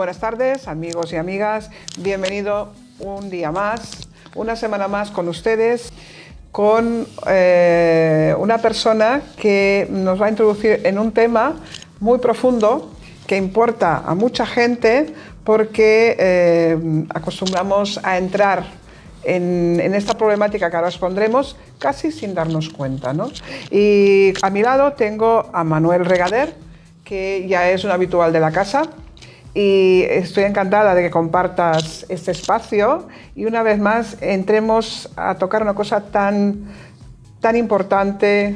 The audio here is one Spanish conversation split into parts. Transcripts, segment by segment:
Buenas tardes, amigos y amigas. Bienvenido un día más, una semana más con ustedes, con una persona que nos va a introducir en un tema muy profundo que importa a mucha gente porque acostumbramos a entrar en esta problemática que ahora os pondremos casi sin darnos cuenta, ¿no? Y a mi lado tengo a Manuel Regader, que ya es un habitual de la casa, y estoy encantada de que compartas este espacio y una vez más entremos a tocar una cosa tan importante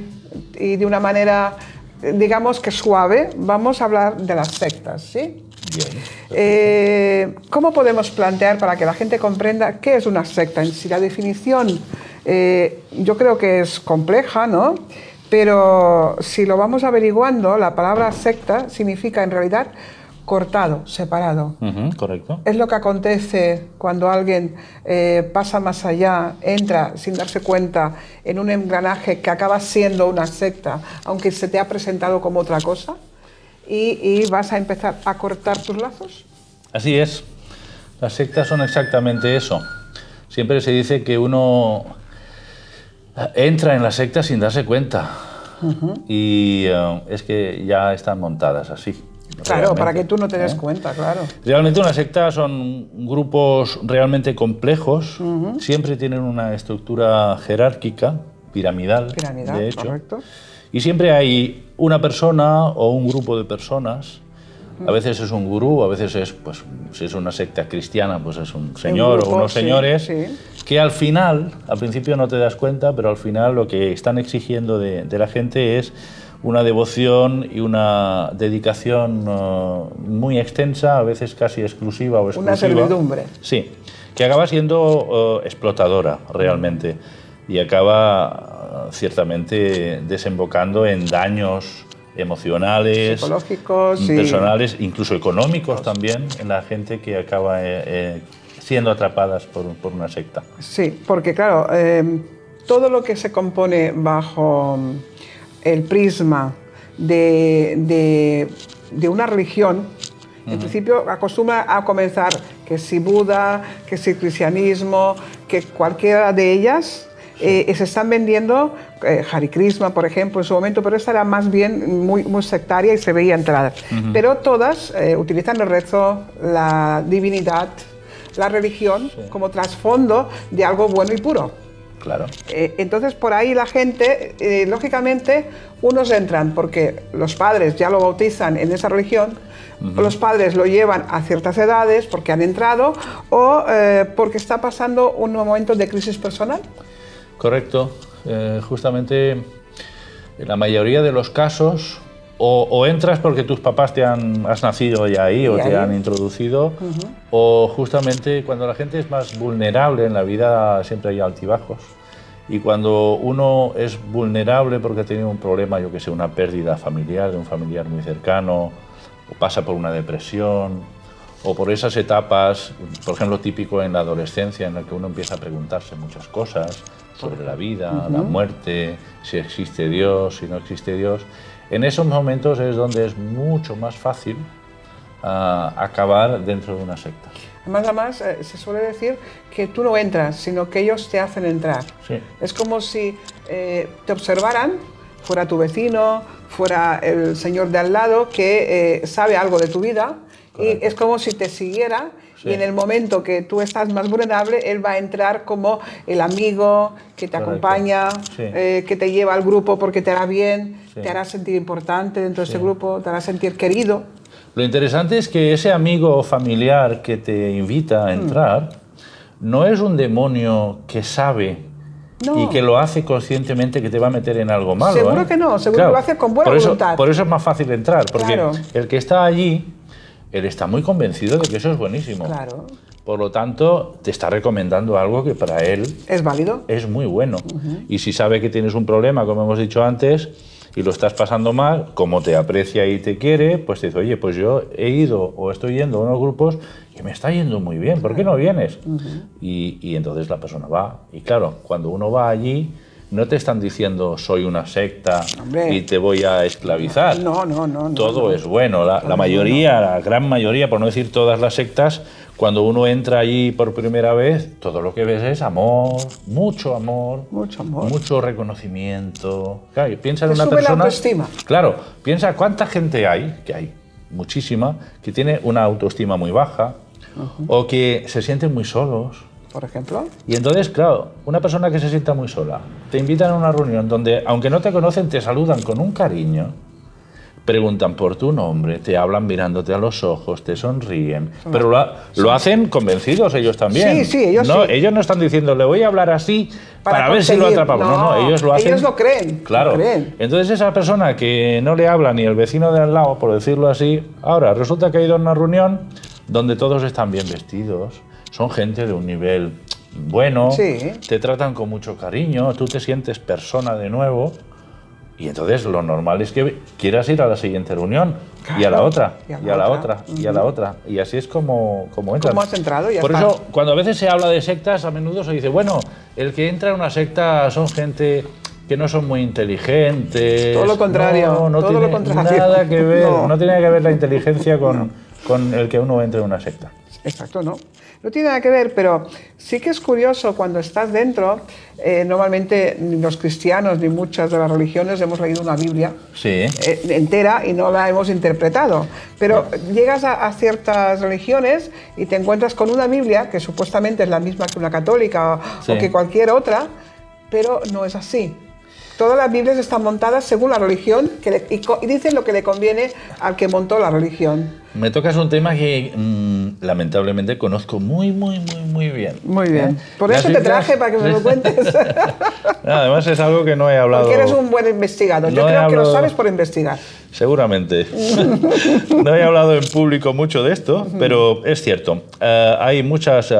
y de una manera, digamos que suave. Vamos a hablar de las sectas, ¿sí? Bien. ¿Cómo podemos plantear para que la gente comprenda qué es una secta en sí? La definición yo creo que es compleja, ¿no? Pero si lo vamos averiguando, la palabra secta significa en realidad cortado, separado. Correcto. Es lo que acontece cuando alguien pasa más allá, entra sin darse cuenta en un engranaje que acaba siendo una secta, aunque se te ha presentado como otra cosa, y vas a empezar a cortar tus lazos. Así es. Las sectas son exactamente eso. Siempre se dice que uno entra en la secta sin darse cuenta. Y es que ya están montadas así. Claro, para que tú no te des cuenta, claro. Realmente una secta son grupos realmente complejos, siempre tienen una estructura jerárquica, piramidal, de hecho. Correcto. Y siempre hay una persona o un grupo de personas, a veces es un gurú, a veces es, pues, si es una secta cristiana, pues es un señor grupo, o unos señores, sí. Que al final, al principio no te das cuenta, pero al final lo que están exigiendo de la gente es una devoción y una dedicación muy extensa, a veces casi exclusiva o exclusiva. Una servidumbre. Sí, que acaba siendo explotadora realmente y acaba ciertamente desembocando en daños emocionales, psicológicos, personales, incluso económicos también, en la gente que acaba siendo atrapadas por una secta. Sí, porque claro, todo lo que se compone bajo el prisma de una religión, en principio acostumbra a comenzar que si Buda, que si cristianismo, que cualquiera de ellas se están vendiendo, Hare Krishna, por ejemplo, en su momento, pero esta era más bien muy sectaria y se veía entrar. Pero todas utilizan el rezo, la divinidad, la religión como trasfondo de algo bueno y puro. Claro. Entonces, por ahí la gente, lógicamente, unos entran porque los padres ya lo bautizan en esa religión, los padres lo llevan a ciertas edades porque han entrado o porque está pasando un momento de crisis personal. Correcto. Justamente en la mayoría de los casos o entras porque tus papás has nacido ya ahí o te han introducido, o justamente cuando la gente es más vulnerable en la vida siempre hay altibajos. Y cuando uno es vulnerable porque ha tenido un problema, yo que sé, una pérdida familiar de un familiar muy cercano, o pasa por una depresión, o por esas etapas, por ejemplo, típico en la adolescencia, en la que uno empieza a preguntarse muchas cosas sobre la vida, la muerte, si existe Dios, si no existe Dios. En esos momentos es donde es mucho más fácil acabar dentro de una secta. Además, se suele decir que tú no entras, sino que ellos te hacen entrar. Sí. Es como si te observaran, fuera tu vecino, fuera el señor de al lado, que sabe algo de tu vida. Correcto. Y es como si te siguiera. Sí. Y en el momento que tú estás más vulnerable, él va a entrar como el amigo que te acompaña, que te lleva al grupo porque te hará bien, te hará sentir importante dentro de ese grupo, te hará sentir querido. Lo interesante es que ese amigo o familiar que te invita a entrar no es un demonio que sabe y que lo hace conscientemente que te va a meter en algo malo. Seguro que no, seguro que lo hace con buena voluntad. Por eso es más fácil entrar, porque el que está allí, él está muy convencido de que eso es buenísimo. Claro. Por lo tanto, te está recomendando algo que para él es válido. Es muy bueno. Y si sabe que tienes un problema, como hemos dicho antes, y lo estás pasando mal, como te aprecia y te quiere, pues te dice, oye, pues yo he ido o estoy yendo a unos grupos que me está yendo muy bien, ¿por qué no vienes? Y entonces la persona va. Y claro, cuando uno va allí, no te están diciendo soy una secta Hombre. y te voy a esclavizar. No. Todo es bueno. La mayoría, la gran mayoría, por no decir todas las sectas, cuando uno entra allí por primera vez, todo lo que ves es amor, mucho amor, mucho reconocimiento. Claro, y piensa en una sube persona. La autoestima. Claro, piensa cuánta gente hay, que hay muchísima, que tiene una autoestima muy baja o que se sienten muy solos. Por ejemplo. Y entonces, claro, una persona que se sienta muy sola, te invitan a una reunión donde, aunque no te conocen, te saludan con un cariño, preguntan por tu nombre, te hablan mirándote a los ojos, te sonríen, pero lo hacen convencidos ellos también. Sí, ellos no, sí. Ellos no están diciendo, le voy a hablar así para ver si lo atrapamos. No, ellos lo hacen. Ellos lo creen. Claro. Lo creen. Entonces esa persona que no le habla ni el vecino de al lado, por decirlo así, ahora resulta que ha ido a una reunión donde todos están bien vestidos, son gente de un nivel bueno, te tratan con mucho cariño, tú te sientes persona de nuevo. Y entonces lo normal es que quieras ir a la siguiente reunión, claro, y a la otra, y a la otra, y a la otra. Y así es como entras. ¿Cómo has entrado? Ya Por está. eso, cuando a veces se habla de sectas, a menudo se dice, bueno, el que entra en una secta son gente que no son muy inteligentes. Todo lo contrario. No todo tiene lo contrario. nada que ver, no tiene que ver la inteligencia con el que uno entre en una secta. Exacto, no. No tiene nada que ver, pero sí que es curioso cuando estás dentro. Normalmente ni los cristianos ni muchas de las religiones hemos leído una Biblia entera y no la hemos interpretado. Pero llegas a ciertas religiones y te encuentras con una Biblia que supuestamente es la misma que una católica o que cualquier otra, pero no es así. Todas las Biblias están montadas según la religión y dicen lo que le conviene al que montó la religión. Me tocas un tema que lamentablemente conozco muy bien. Muy bien. Por eso te traje, para que me lo cuentes. Además es algo que no he hablado. Porque eres un buen investigador. Yo creo que lo sabes por investigar. Seguramente. No he hablado en público mucho de esto, pero es cierto. Hay muchas...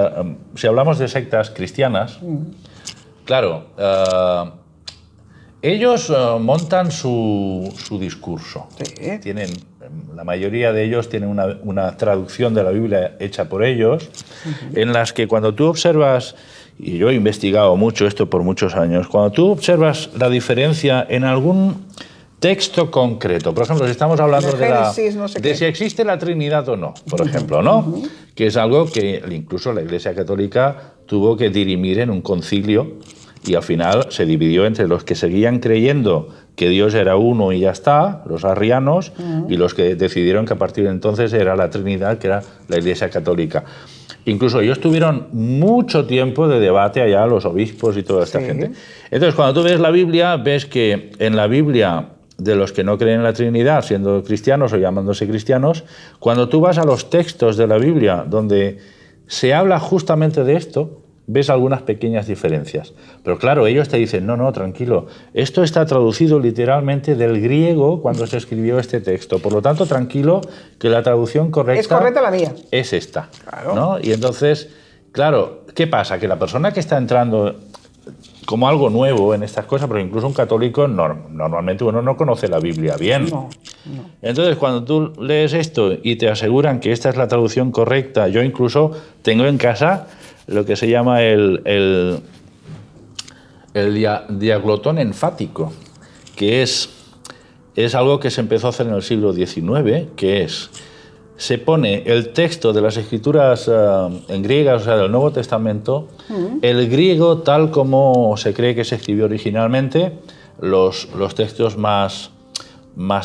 si hablamos de sectas cristianas, claro... ellos montan su discurso. Sí. La mayoría de ellos tienen una traducción de la Biblia hecha por ellos, en las que cuando tú observas, y yo he investigado mucho esto por muchos años, cuando tú observas la diferencia en algún texto concreto, por ejemplo, si estamos hablando de si existe la Trinidad o no, por ejemplo, ¿no? Que es algo que incluso la Iglesia Católica tuvo que dirimir en un concilio. Y al final se dividió entre los que seguían creyendo que Dios era uno y ya está, los arrianos, y los que decidieron que a partir de entonces era la Trinidad, que era la Iglesia Católica. Incluso ellos tuvieron mucho tiempo de debate allá, los obispos y toda esta gente. Entonces, cuando tú ves la Biblia, ves que en la Biblia de los que no creen en la Trinidad, siendo cristianos o llamándose cristianos, cuando tú vas a los textos de la Biblia donde se habla justamente de esto, ves algunas pequeñas diferencias. Pero claro, ellos te dicen, no, tranquilo, esto está traducido literalmente del griego cuando se escribió este texto. Por lo tanto, tranquilo, que la traducción correcta... Es correcta la mía. Es esta. Claro. ¿No? Y entonces, claro, ¿qué pasa? Que la persona que está entrando como algo nuevo en estas cosas, pero incluso un católico, normalmente uno no conoce la Biblia bien. No. Entonces, cuando tú lees esto y te aseguran que esta es la traducción correcta, yo incluso tengo en casa lo que se llama el diaglotón enfático, que es algo que se empezó a hacer en el siglo XIX, que se pone el texto de las escrituras en griegas, o sea, del Nuevo Testamento, el griego tal como se cree que se escribió originalmente, los textos más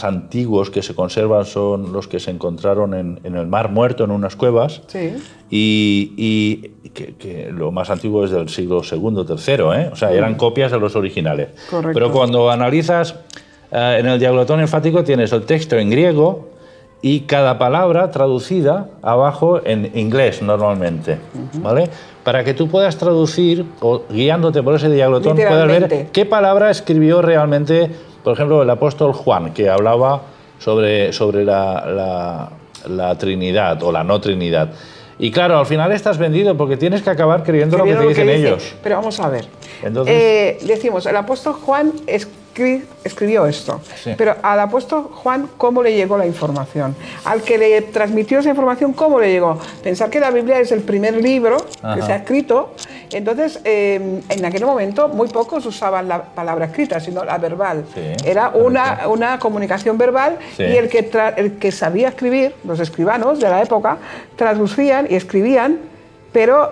antiguos que se conservan son los que se encontraron en el Mar Muerto, en unas cuevas, y que lo más antiguo es del siglo II, III, o sea, eran copias de los originales. Correcto. Pero cuando analizas en el diaglotón enfático tienes el texto en griego y cada palabra traducida abajo en inglés normalmente, ¿vale? Para que tú puedas traducir, o guiándote por ese diaglotón, puedas ver qué palabra escribió realmente, por ejemplo, el apóstol Juan, que hablaba sobre la Trinidad o la no Trinidad. Y claro, al final estás vendido porque tienes que acabar creyendo lo que te dicen ellos. Pero vamos a ver. Entonces, decimos, el apóstol Juan escribió esto, pero al apóstol Juan, ¿cómo le llegó la información? Al que le transmitió esa información, ¿cómo le llegó? Pensar que la Biblia es el primer libro que se ha escrito Entonces, en aquel momento muy pocos usaban la palabra escrita, sino la verbal. Era una comunicación verbal y el que sabía escribir, los escribanos de la época, traducían y escribían, pero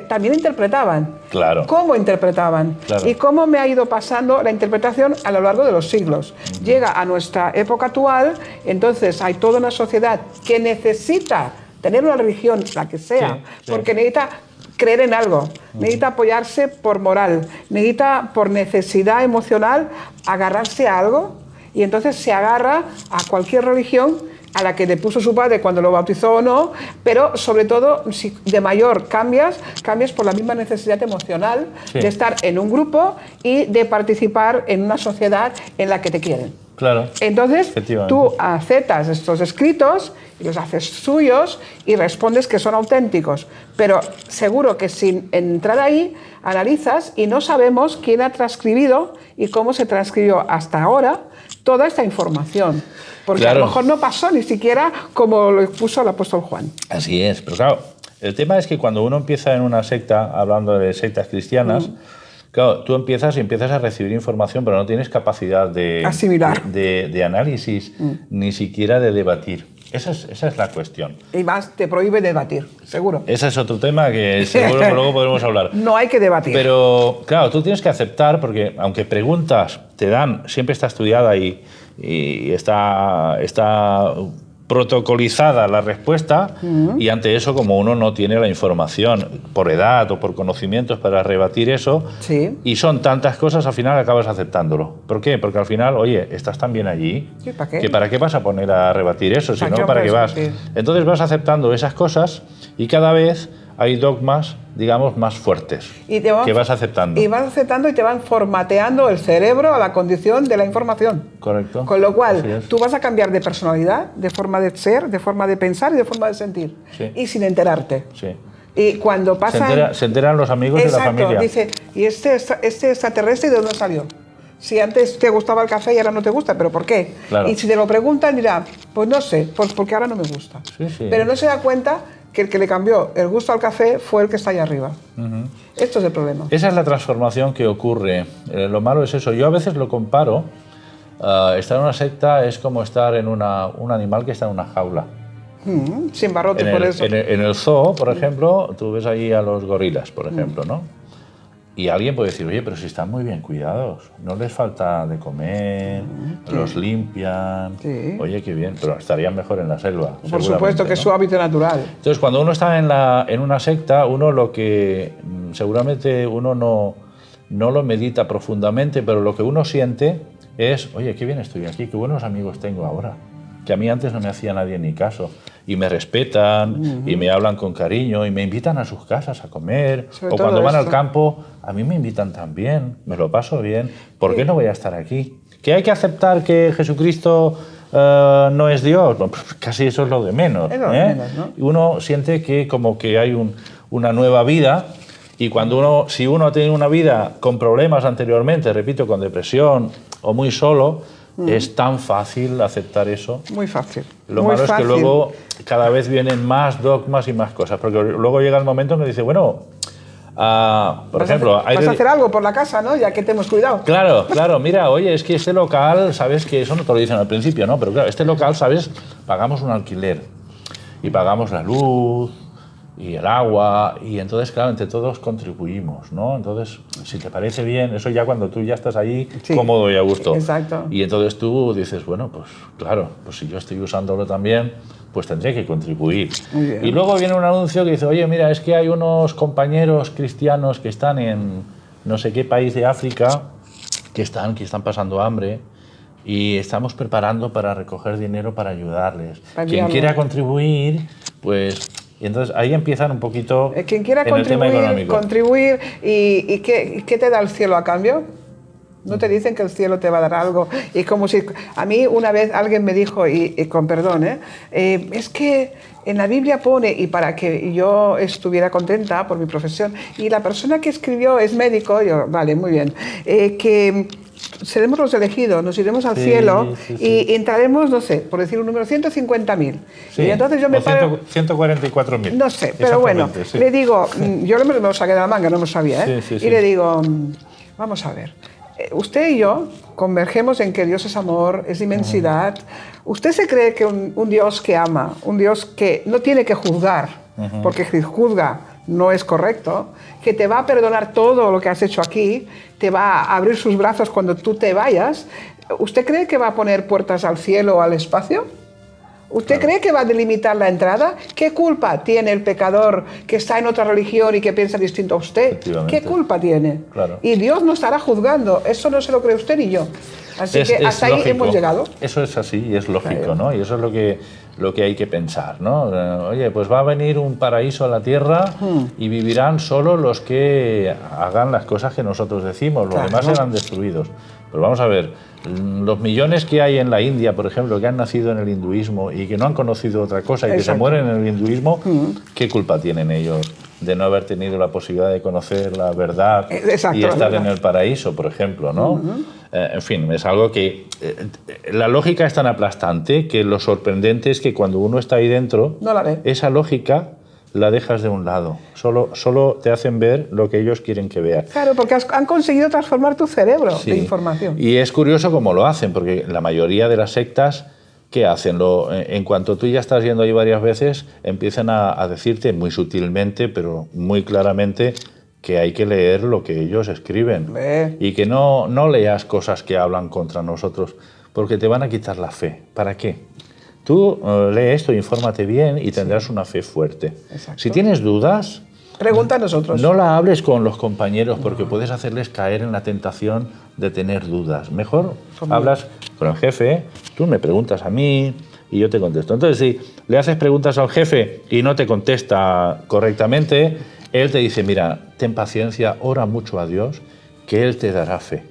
también interpretaban. Claro. ¿Cómo interpretaban? Claro. Y cómo me ha ido pasando la interpretación a lo largo de los siglos. Llega a nuestra época actual, entonces hay toda una sociedad que necesita tener una religión, la que sea, porque necesita creer en algo, necesita apoyarse por moral, necesita por necesidad emocional agarrarse a algo, y entonces se agarra a cualquier religión a la que le puso su padre cuando lo bautizó o no, pero sobre todo, si de mayor cambias por la misma necesidad emocional de estar en un grupo y de participar en una sociedad en la que te quieren. Claro. Entonces, tú aceptas estos escritos y los haces suyos y respondes que son auténticos. Pero seguro que sin entrar ahí, analizas y no sabemos quién ha transcribido y cómo se transcribió hasta ahora toda esta información. Porque a lo mejor no pasó ni siquiera como lo puso el apóstol Juan. Así es. Pero claro, el tema es que cuando uno empieza en una secta, hablando de sectas cristianas, claro, tú empiezas a recibir información, pero no tienes capacidad de asimilar, de análisis, ni siquiera de debatir. Esa es la cuestión. Y más te prohíbe debatir, seguro. Ese es otro tema que seguro que luego podremos hablar. No hay que debatir. Pero claro, tú tienes que aceptar, porque aunque preguntas te dan, siempre está estudiada y está protocolizada la respuesta, y ante eso, como uno no tiene la información por edad o por conocimientos para rebatir eso, y son tantas cosas, al final acabas aceptándolo. ¿Por qué? Porque al final, oye, estás tan bien allí, ¿para qué? que ¿para qué vas a poner a rebatir eso? Si no, ¿para qué vas? Entonces vas aceptando esas cosas y cada vez hay dogmas, digamos, más fuertes que vas aceptando. Y vas aceptando y te van formateando el cerebro a la condición de la información. Correcto. Con lo cual, tú vas a cambiar de personalidad, de forma de ser, de forma de pensar y de forma de sentir. Y sin enterarte. Y cuando pasa... Se enteran los amigos de la familia. Dice, ¿y este extraterrestre de dónde salió? Si antes te gustaba el café y ahora no te gusta, ¿pero por qué? Claro. Y si te lo preguntan, dirá, pues no sé, pues porque ahora no me gusta. Pero no se da cuenta que el que le cambió el gusto al café fue el que está ahí arriba. Esto es el problema. Esa es la transformación que ocurre. Lo malo es eso. Yo a veces lo comparo. Estar en una secta es como estar en un animal que está en una jaula. Sin barrote, por eso. En el zoo, por ejemplo, tú ves ahí a los gorilas, por ejemplo, ¿no? Y alguien puede decir, oye, pero si están muy bien cuidados, no les falta de comer, los limpian, oye, qué bien, pero estarían mejor en la selva. Por supuesto que es su hábitat natural. Entonces, cuando uno está en una secta, uno lo que seguramente uno no lo medita profundamente, pero lo que uno siente es, oye, qué bien estoy aquí, qué buenos amigos tengo ahora, que a mí antes no me hacía nadie ni caso. Y me respetan, y me hablan con cariño, y me invitan a sus casas a comer. O cuando van al campo, a mí me invitan también, me lo paso bien. ¿Por qué no voy a estar aquí? ¿Que hay que aceptar que Jesucristo no es Dios? Bueno, pues casi eso es lo de menos. Es lo de menos, ¿no? Uno siente que como que hay una nueva vida, y cuando si uno ha tenido una vida con problemas anteriormente, repito, con depresión o muy solo, es tan fácil aceptar eso. Muy fácil. Lo malo es que luego cada vez vienen más dogmas y más cosas, porque luego llega el momento en que dice, bueno, por ejemplo... Vas a hacer algo por la casa, ¿no? Ya que te hemos cuidado. Claro, mira, oye, es que este local, sabes que eso no te lo dicen al principio, ¿no? Pero claro, este local, sabes, pagamos un alquiler y pagamos la luz y el agua, y entonces, claro, entre todos contribuimos, ¿no? Entonces, si te parece bien, eso ya cuando tú ya estás ahí cómodo y a gusto. Exacto. Y entonces tú dices, bueno, pues claro, pues si yo estoy usándolo también, pues tendré que contribuir. Y luego viene un anuncio que dice, oye, mira, es que hay unos compañeros cristianos que están en no sé qué país de África, que están pasando hambre, y estamos preparando para recoger dinero para ayudarles. Quien quiera contribuir, pues... Y entonces ahí empiezan un poquito quien quiera en el tema económico. Contribuir ¿y qué te da el cielo a cambio? No te dicen que el cielo te va a dar algo. Y como si... A mí una vez alguien me dijo, y con perdón, es que en la Biblia pone, y para que yo estuviera contenta por mi profesión, y la persona que escribió es médico, yo, vale, muy bien, que seremos los elegidos, nos iremos al cielo y entraremos, no sé, por decir un número, 150.000. Sí, y entonces yo me paro... 144.000. No sé, pero bueno, le digo, yo me lo saqué de la manga, no lo sabía, ¿eh? Y le digo, vamos a ver, usted y yo convergemos en que Dios es amor, es inmensidad. ¿Usted se cree que un Dios que ama, un Dios que no tiene que juzgar, porque si juzga no es correcto, que te va a perdonar todo lo que has hecho aquí, te va a abrir sus brazos cuando tú te vayas? ¿Usted cree que va a poner puertas al cielo o al espacio? ¿Usted cree que va a delimitar la entrada? ¿Qué culpa tiene el pecador que está en otra religión y que piensa distinto a usted? ¿Qué culpa tiene? Y Dios no estará juzgando. Eso no se lo cree usted ni yo. Así que hasta ahí hemos llegado. Eso es así y es lógico, ¿no? Y eso es lo que hay que pensar, ¿no? Oye, pues va a venir un paraíso a la tierra y vivirán solo los que hagan las cosas que nosotros decimos. Los demás serán destruidos. Pero vamos a ver, los millones que hay en la India, por ejemplo, que han nacido en el hinduismo y que no han conocido otra cosa y que se mueren en el hinduismo, ¿qué culpa tienen ellos de no haber tenido la posibilidad de conocer la verdad y estar en el paraíso, por ejemplo, ¿no? En fin, es algo que... la lógica es tan aplastante que lo sorprendente es que cuando uno está ahí dentro, no la ve. Esa lógica la dejas de un lado. Solo te hacen ver lo que ellos quieren que veas. Claro, porque han conseguido transformar tu cerebro de información. Y es curioso cómo lo hacen, porque la mayoría de las sectas, ¿qué hacen? En cuanto tú ya estás yendo ahí varias veces, empiezan a decirte muy sutilmente, pero muy claramente, que hay que leer lo que ellos escriben. Y que no leas cosas que hablan contra nosotros, porque te van a quitar la fe. ¿Para qué? Tú lee esto, infórmate bien y tendrás una fe fuerte. Si tienes dudas, pregunta a nosotros. No la hables con los compañeros porque puedes hacerles caer en la tentación de tener dudas. Mejor hablas con el jefe, tú me preguntas a mí y yo te contesto. Entonces, si le haces preguntas al jefe y no te contesta correctamente, él te dice, mira, ten paciencia, ora mucho a Dios, que Él te dará fe.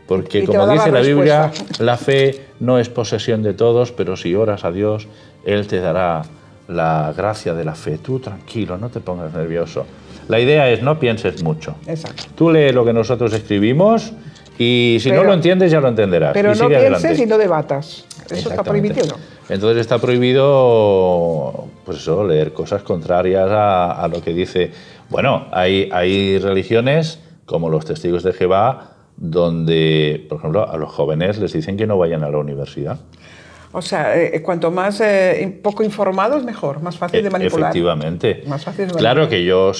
Porque como dice la Biblia, la fe no es posesión de todos, pero si oras a Dios, Él te dará la gracia de la fe. Tú tranquilo, no te pongas nervioso. La idea es no pienses mucho. Exacto. Tú lee lo que nosotros escribimos y si no lo entiendes ya lo entenderás. Pero y no sigue pienses adelante. y no debatas. Eso está prohibido. Entonces está prohibido, pues eso, leer cosas contrarias a lo que dice. Bueno, hay religiones como los Testigos de Jehová donde, por ejemplo, a los jóvenes les dicen que no vayan a la universidad. O sea, cuanto más poco informados, mejor, más fácil de manipular. Efectivamente. Más fácil de claro que yo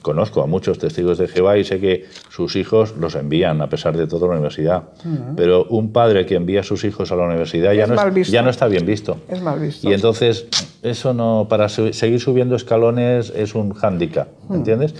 conozco a muchos testigos de Jehová y sé que sus hijos los envían, a pesar de todo, a la universidad. Pero un padre que envía a sus hijos a la universidad ya no está bien visto. Es mal visto. Y entonces, eso no, para seguir subiendo escalones es un hándicap, ¿entiendes?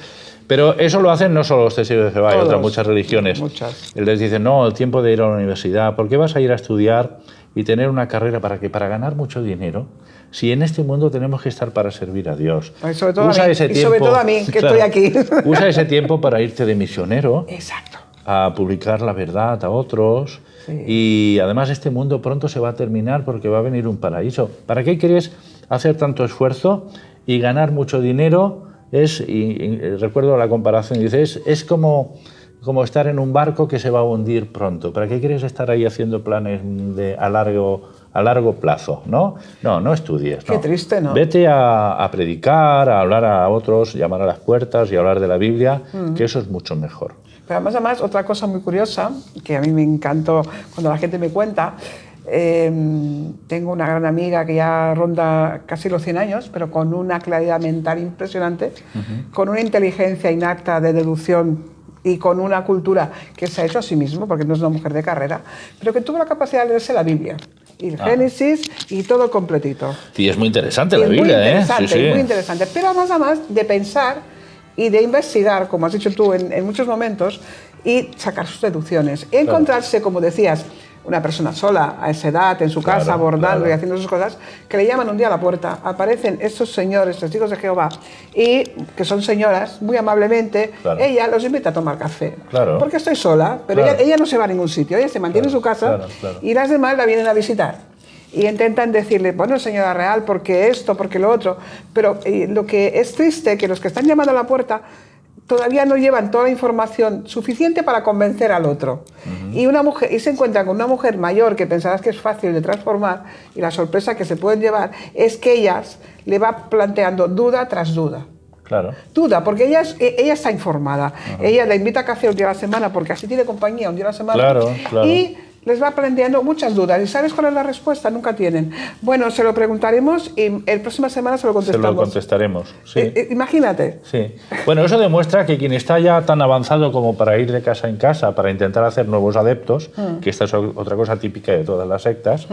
Pero eso lo hacen no solo los testigos de Jehová, hay otras muchas religiones. Muchas. Les dicen, no, el tiempo de ir a la universidad, ¿por qué vas a ir a estudiar y tener una carrera para ganar mucho dinero? Si en este mundo tenemos que estar para servir a Dios. Sobre todo a mí, que estoy aquí. Usa ese tiempo para irte de misionero. Exacto. A publicar la verdad a otros. Sí. Y además este mundo pronto se va a terminar porque va a venir un paraíso. ¿Para qué quieres hacer tanto esfuerzo y ganar mucho dinero? Recuerdo la comparación, dice, es como estar en un barco que se va a hundir pronto. ¿Para qué quieres estar ahí haciendo planes a largo plazo? No estudies. Qué triste, ¿no? Vete a predicar, a hablar a otros, llamar a las puertas y hablar de la Biblia, que eso es mucho mejor. Pero además, otra cosa muy curiosa, que a mí me encantó cuando la gente me cuenta, tengo una gran amiga que ya ronda casi los 100 años, pero con una claridad mental impresionante, con una inteligencia innata de deducción y con una cultura que se ha hecho a sí mismo, porque no es una mujer de carrera, pero que tuvo la capacidad de leerse la Biblia, y el Génesis y todo completito. Y es muy interesante la Biblia, muy interesante, pero además de pensar y de investigar, como has dicho tú en muchos momentos, y sacar sus deducciones. Encontrarse, como decías, una persona sola, a esa edad, en su casa, bordando y haciendo sus cosas, que le llaman un día a la puerta. Aparecen estos señores, testigos de Jehová, y que son señoras, muy amablemente, ella los invita a tomar café. Porque estoy sola, pero ella no se va a ningún sitio, ella se mantiene en su casa y las demás la vienen a visitar. Y intentan decirle, bueno, señora Real, ¿por qué esto? ¿Por qué lo otro? Pero lo que es triste, que los que están llamando a la puerta todavía no llevan toda la información suficiente para convencer al otro. Y se encuentra con una mujer mayor que pensarás que es fácil de transformar, y la sorpresa que se pueden llevar es que ellas le va planteando duda tras duda. Claro. Duda, porque ella está informada. Ella le invita a café un día a la semana, porque así tiene compañía un día a la semana. Claro, claro. Y les va planteando muchas dudas. ¿Y sabes cuál es la respuesta? Nunca tienen. Bueno, se lo preguntaremos y la próxima semana se lo contestamos. Se lo contestaremos, sí. Imagínate. Sí. Bueno, eso demuestra que quien está ya tan avanzado como para ir de casa en casa, para intentar hacer nuevos adeptos, que esta es otra cosa típica de todas las sectas,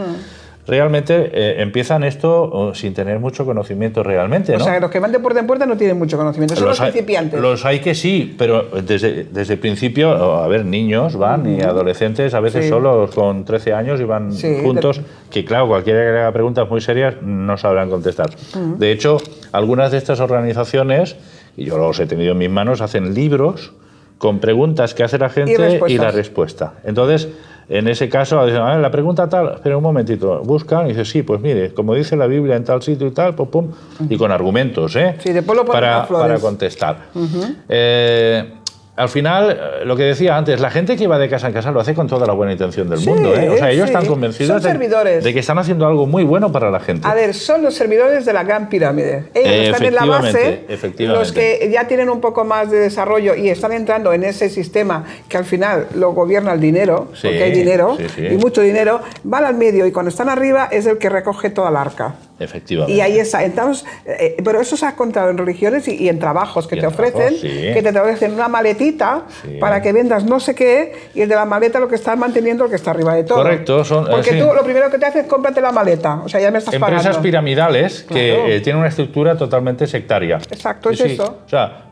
realmente empiezan esto sin tener mucho conocimiento realmente, ¿no? O sea, que los que van de puerta en puerta no tienen mucho conocimiento, son los principiantes. Los hay que sí, pero desde el principio, a ver, niños van y adolescentes, a veces solos con 13 años y van juntos, que claro, cualquiera que le haga preguntas muy serias no sabrán contestar. De hecho, algunas de estas organizaciones, y yo los he tenido en mis manos, hacen libros con preguntas que hace la gente y la respuesta. Entonces, en ese caso, dicen, la pregunta tal, espera un momentito, buscan y dicen, sí, pues mire, como dice la Biblia en tal sitio y tal, pum, pum, y con argumentos, Sí, después lo ponen para contestar. Al final, lo que decía antes, la gente que va de casa en casa lo hace con toda la buena intención del mundo. O sea, ellos están convencidos de que están haciendo algo muy bueno para la gente. A ver, son los servidores de la gran pirámide. Ellos están en la base, los que ya tienen un poco más de desarrollo y están entrando en ese sistema que al final lo gobierna el dinero, porque hay dinero, y mucho dinero, van al medio y cuando están arriba es el que recoge toda la arca. Efectivamente. Y ahí está. Entonces, pero eso se ha contado en religiones y en trabajos que te ofrecen, que te ofrecen una maletita para que vendas no sé qué, y el de la maleta lo que está manteniendo el que está arriba de todo. Correcto. Porque tú lo primero que te haces es cómprate la maleta. O sea, ya me estás pagando. Empresas piramidales que tienen una estructura totalmente sectaria. Exacto, es eso. O sea,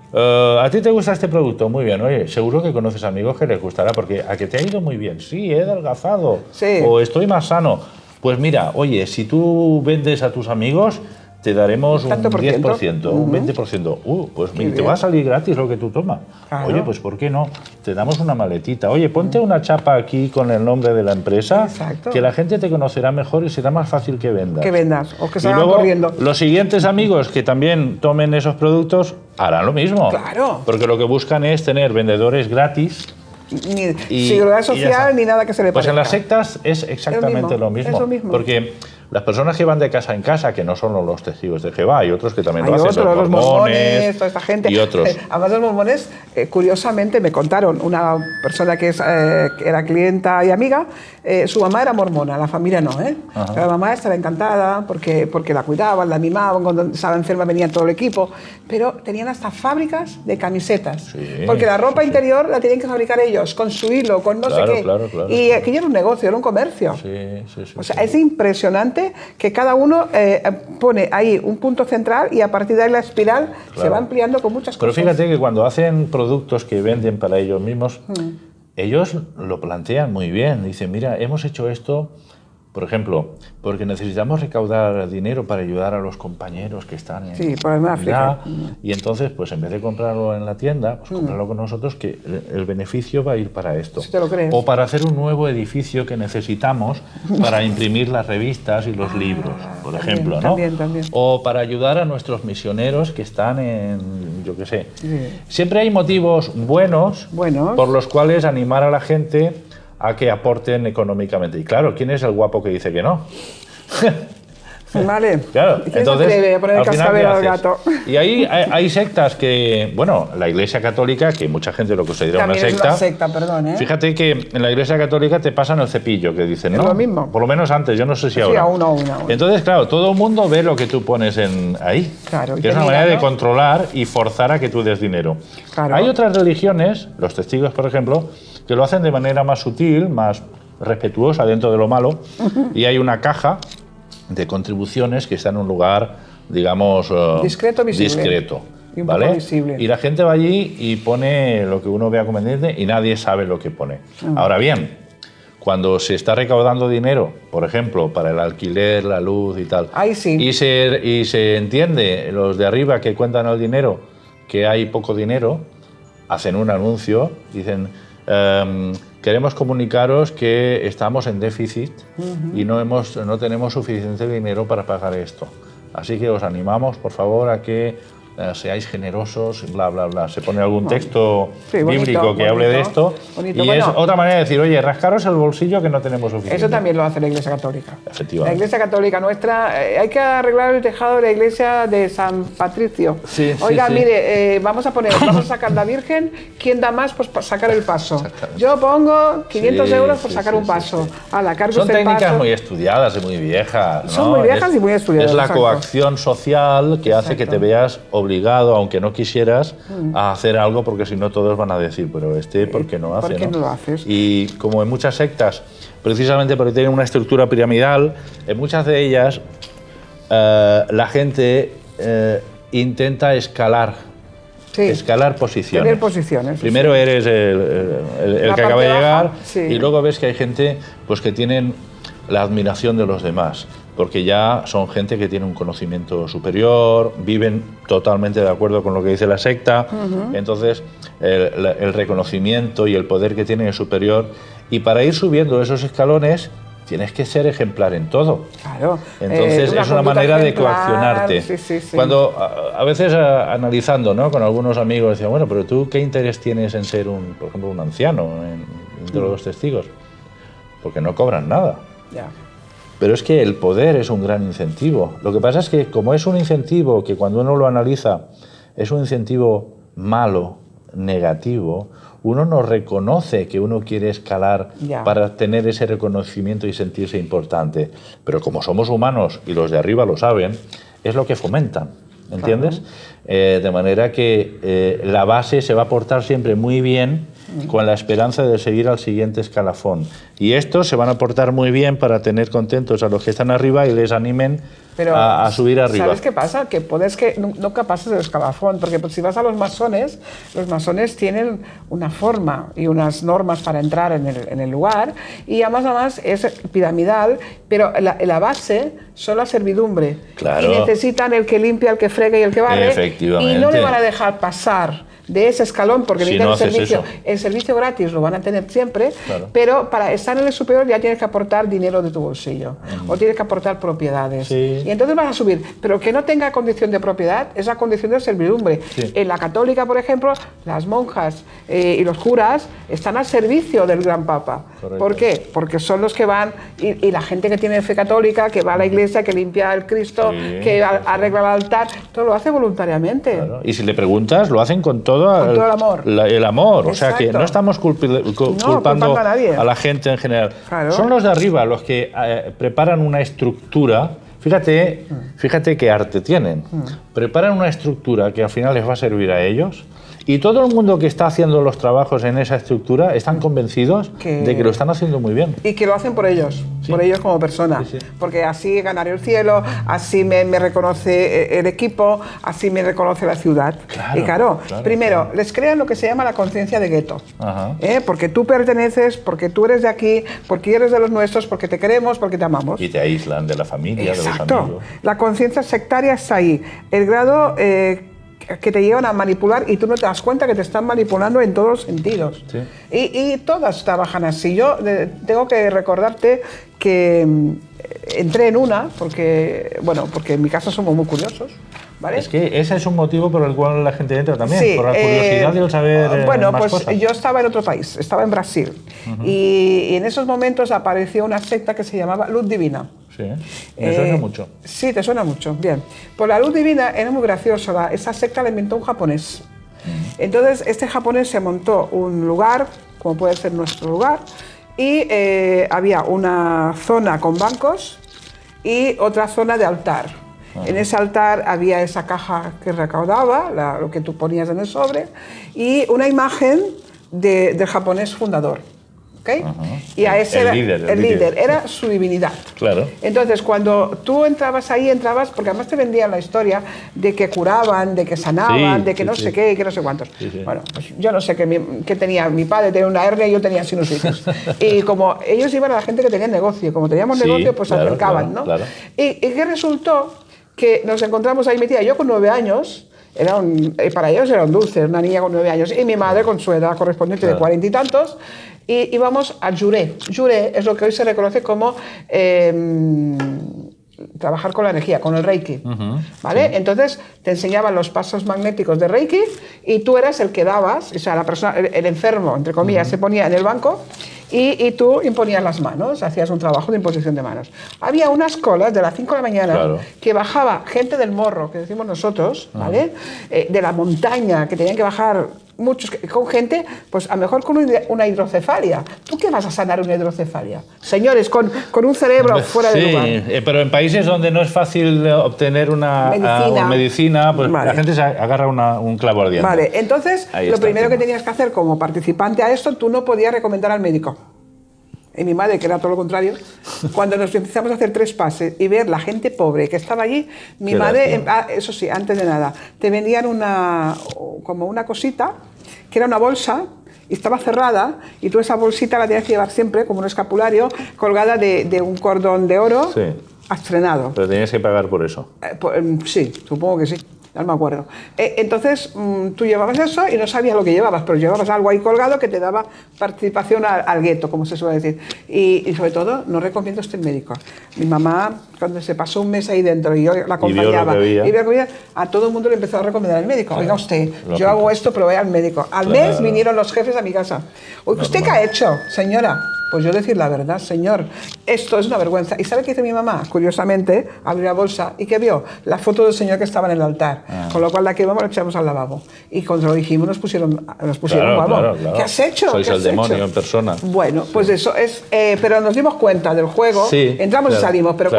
¿a ti te gusta este producto? Muy bien. Oye, seguro que conoces amigos que les gustará, porque a que te ha ido muy bien. Sí, he adelgazado. O estoy más sano. Pues mira, oye, si tú vendes a tus amigos, te daremos un 10%, un 20%. Pues mira, te va a salir gratis lo que tú tomas. Claro. Oye, pues ¿por qué no? Te damos una maletita. Oye, ponte una chapa aquí con el nombre de la empresa, que la gente te conocerá mejor y será más fácil que vendas. Que vendas, o que salgan corriendo. Los siguientes amigos que también tomen esos productos harán lo mismo. Claro. Porque lo que buscan es tener vendedores gratis. Ni seguridad social ni nada que se le parezca. Pues en las sectas es exactamente lo mismo. Porque las personas que van de casa en casa, que no son los testigos de Jehová, hay otros que también lo hacen, los mormones, toda esta gente. Y otros. Además de los mormones, curiosamente me contaron, una persona que era clienta y amiga, su mamá era mormona, la familia no, La mamá estaba encantada porque la cuidaban, la mimaban, cuando estaba enferma venía todo el equipo, pero tenían hasta fábricas de camisetas, porque la ropa interior la tenían que fabricar ellos, con su hilo, con no sé qué. Claro. Y aquello era un negocio, era un comercio. O sea, es impresionante que cada uno pone ahí un punto central y a partir de ahí la espiral se va ampliando con muchas cosas. Pero fíjate que cuando hacen productos que venden para ellos mismos, ellos lo plantean muy bien. Dicen, mira, hemos hecho esto, por ejemplo, porque necesitamos recaudar dinero para ayudar a los compañeros que están en África. Y entonces, pues en vez de comprarlo en la tienda, pues comprarlo con nosotros, que el beneficio va a ir para esto. Si te lo crees. O para hacer un nuevo edificio que necesitamos para imprimir las revistas y los libros, por ejemplo, ¿no? También. O para ayudar a nuestros misioneros que están en, yo qué sé. Siempre hay motivos buenos por los cuales animar a la gente a que aporten económicamente. Y claro, ¿quién es el guapo que dice que no? Vale. Claro, entonces, a poner el cascabel al gato. Y ahí hay sectas que, bueno, la Iglesia Católica, que mucha gente lo considera también una secta. Es una secta, perdón, Fíjate que en la Iglesia Católica te pasan el cepillo, que dicen, ¿no? Es lo mismo. Por lo menos antes, yo no sé si ahora. Sí, aún. Entonces, claro, todo el mundo ve lo que tú pones ahí. Claro. Que es una manera de controlar y forzar a que tú des dinero. Claro. Hay otras religiones, los testigos, por ejemplo, que lo hacen de manera más sutil, más respetuosa dentro de lo malo, y hay una caja de contribuciones que está en un lugar, digamos, discreto, visible. Discreto. Y un poco visible. Y la gente va allí y pone lo que uno vea conveniente y nadie sabe lo que pone. Ahora bien, cuando se está recaudando dinero, por ejemplo, para el alquiler, la luz y tal, ahí sí. y se entiende, los de arriba que cuentan el dinero, que hay poco dinero, hacen un anuncio, dicen, queremos comunicaros que estamos en déficit y no tenemos suficiente dinero para pagar esto. Así que os animamos, por favor, a que seáis generosos, bla, bla, bla. Se pone algún texto bonito, bíblico que hable de esto. Bonito. Y es otra manera de decir, oye, rascaros el bolsillo que no tenemos suficiente. Eso también lo hace la Iglesia Católica. Efectivamente. La Iglesia Católica nuestra, hay que arreglar el tejado de la iglesia de San Patricio. Sí, Oiga, sí. mire, vamos a sacar la Virgen, ¿quién da más? Pues para sacar el paso. Yo pongo 500 euros por sacar un paso. Son técnicas muy estudiadas y muy viejas, ¿no? Son muy viejas y muy estudiadas. Es la exacto. coacción social que hace que te veas obligado, aunque no quisieras, a hacer algo, porque si no todos van a decir, pero ¿por qué no hace? ¿Por qué no lo haces? Y como en muchas sectas, precisamente porque tienen una estructura piramidal, en muchas de ellas la gente intenta escalar posiciones. Tener posiciones. Primero eres el que acaba de llegar y luego ves que hay gente pues, que tienen la admiración de los demás, porque ya son gente que tiene un conocimiento superior, viven totalmente de acuerdo con lo que dice la secta, entonces el reconocimiento y el poder que tienen es superior, y para ir subiendo esos escalones tienes que ser ejemplar en todo. Claro. Entonces es una manera de coaccionarte. Sí. Cuando a veces analizando, ¿no?, con algunos amigos decían, bueno, pero tú ¿qué interés tienes en ser por ejemplo, un anciano entre los testigos? Porque no cobran nada. Ya. Pero es que el poder es un gran incentivo. Lo que pasa es que como es un incentivo que cuando uno lo analiza es un incentivo malo, negativo, uno no reconoce que uno quiere escalar para tener ese reconocimiento y sentirse importante. Pero como somos humanos y los de arriba lo saben, es lo que fomentan, ¿entiendes? Claro. De manera que la base se va a portar siempre muy bien con la esperanza de seguir al siguiente escalafón. Y estos se van a portar muy bien para tener contentos a los que están arriba y les animen a subir arriba. ¿Sabes qué pasa? Que puedes que nunca pases el escalafón, porque pues, si vas a los masones tienen una forma y unas normas para entrar en el lugar, y además es piramidal, pero la base son la servidumbre. Claro. Y necesitan el que limpia, el que frega y el que barre. Efectivamente. Y no le van a dejar pasar de ese escalón, porque si no el servicio gratis lo van a tener siempre, claro. Pero para estar en el superior ya tienes que aportar dinero de tu bolsillo, o tienes que aportar propiedades, y entonces vas a subir, pero que no tenga condición de propiedad, es la condición de servidumbre. En la católica, por ejemplo, las monjas y los curas están al servicio del Gran Papa. Correcto. ¿Por qué? Porque son los que van, y la gente que tiene fe católica, que va a la iglesia, que limpia el Cristo, que arregla el altar, todo lo hace voluntariamente. Claro. Y si le preguntas, lo hacen con todo el amor. El amor. Exacto. O sea que no estamos culpando a la gente en general. Claro. Son los de arriba los que preparan una estructura. Fíjate qué arte tienen. Preparan una estructura que al final les va a servir a ellos. Y todo el mundo que está haciendo los trabajos en esa estructura están convencidos de que lo están haciendo muy bien. Y que lo hacen por ellos como persona. Porque así ganaré el cielo, así me reconoce el equipo, así me reconoce la ciudad. Claro, y claro, primero, les crean lo que se llama la conciencia de gueto. Porque tú perteneces, porque tú eres de aquí, porque eres de los nuestros, porque te queremos, porque te amamos. Y te aíslan de la familia, de los amigos. La conciencia sectaria está ahí. El grado que te llevan a manipular y tú no te das cuenta que te están manipulando en todos los sentidos. Y todas trabajan así. Yo tengo que recordarte que entré en una, porque en mi casa somos muy curiosos. ¿Vale? Es que ese es un motivo por el cual la gente entra también, por la curiosidad y el saber más cosas. Yo estaba en otro país, estaba en Brasil, y en esos momentos apareció una secta que se llamaba Luz Divina. Sí, me suena mucho. Sí, te suena mucho, bien. Pues la Luz Divina era muy graciosa, esa secta la inventó un japonés. Entonces, este japonés se montó un lugar, como puede ser nuestro lugar, y había una zona con bancos y otra zona de altar. En ese altar había esa caja que recaudaba, lo que tú ponías en el sobre, y una imagen del japonés fundador. ¿Okay? Y a ese el líder, era su divinidad. Claro. Entonces, cuando tú entrabas ahí, porque además te vendían la historia de que curaban, de que sanaban, de que no sé qué, y que no sé cuántos. Bueno, pues yo no sé qué tenía. Mi padre tenía una hernia y yo tenía sinusitis. Y como ellos iban a la gente que tenía negocio, como teníamos negocio, pues se acercaban, ¿no? Claro. Y que resultó que nos encontramos ahí metida, yo con 9 años, para ellos era un dulce, una niña con 9 años, y mi madre con su edad correspondiente de 40 y tantos, y íbamos a Juré. Juré es lo que hoy se reconoce como trabajar con la energía, con el Reiki, ¿vale? Sí. Entonces te enseñaban los pasos magnéticos de Reiki y tú eras el que dabas, o sea, la persona, el enfermo, entre comillas, se ponía en el banco y tú imponías las manos, hacías un trabajo de imposición de manos. Había unas colas de las 5 de la mañana que bajaba gente del morro, que decimos nosotros, ¿vale? De la montaña, que tenían que bajar muchos, con gente, pues a lo mejor con una hidrocefalia. ¿Tú qué vas a sanar una hidrocefalia? Señores, con un cerebro fuera de lugar. Sí, pero en países donde no es fácil obtener una medicina, pues la gente se agarra un clavo ardiente. Vale, entonces lo primero que tenías que hacer como participante a esto, tú no podías recomendar al médico. Y mi madre, que era todo lo contrario, cuando nos empezamos a hacer 3 pases y ver la gente pobre que estaba allí, mi madre, eso sí, antes de nada, te vendían como una cosita, que era una bolsa, y estaba cerrada, y tú esa bolsita la tenías que llevar siempre, como un escapulario, colgada de un cordón de oro, estrenado. Pero tenías que pagar por eso. Sí, supongo que sí. No me acuerdo. Entonces, tú llevabas eso y no sabías lo que llevabas, pero llevabas algo ahí colgado que te daba participación al gueto, como se suele decir. Y sobre todo, no recomiendo este médico. Mi mamá, cuando se pasó un mes ahí dentro y yo la acompañaba, a todo el mundo le empezó a recomendar al médico. Oiga usted, yo hago esto, pero vaya al médico. Al mes vinieron los jefes a mi casa. ¿Usted qué ha hecho, señora? Pues yo decir la verdad, señor, esto es una vergüenza. ¿Y sabe qué hizo mi mamá? Curiosamente, abrió la bolsa y ¿qué vio? La foto del señor que estaba en el altar. Con lo cual la quemamos, la echamos al lavabo. Y cuando lo dijimos nos pusieron vamos, ¿qué has hecho? Sois el demonio en persona. Bueno, pues eso es, pero nos dimos cuenta del juego, entramos y salimos, pero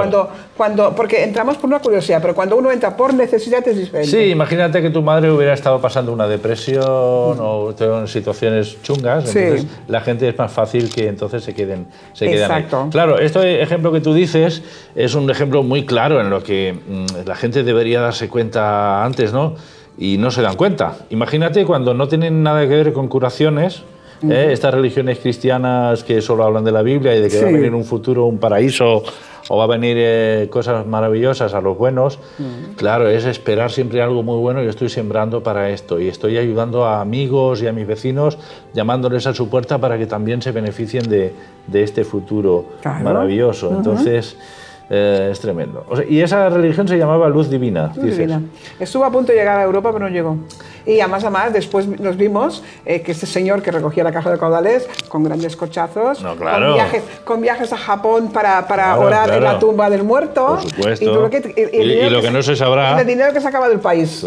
porque entramos por una curiosidad, pero cuando uno entra por necesidad es diferente. Sí, imagínate que tu madre hubiera estado pasando una depresión o en situaciones chungas, entonces la gente es más fácil que entonces se queden ahí. Claro, este ejemplo que tú dices es un ejemplo muy claro en lo que la gente debería darse cuenta antes, ¿no? Y no se dan cuenta. Imagínate cuando no tienen nada que ver con curaciones, estas religiones cristianas que solo hablan de la Biblia y de que va a venir un futuro, un paraíso, o va a venir cosas maravillosas a los buenos. Claro, es esperar siempre algo muy bueno. Yo estoy sembrando para esto y estoy ayudando a amigos y a mis vecinos, llamándoles a su puerta para que también se beneficien de este futuro maravilloso. Entonces, es tremendo. O sea, y esa religión se llamaba Luz Divina. Estuvo a punto de llegar a Europa, pero no llegó. Y además, después nos vimos que este señor que recogía la caja de caudales con grandes cochazos, con viajes a Japón para orar en la tumba del muerto. Por supuesto. Y lo que no se sabrá. El dinero que sacaba del país.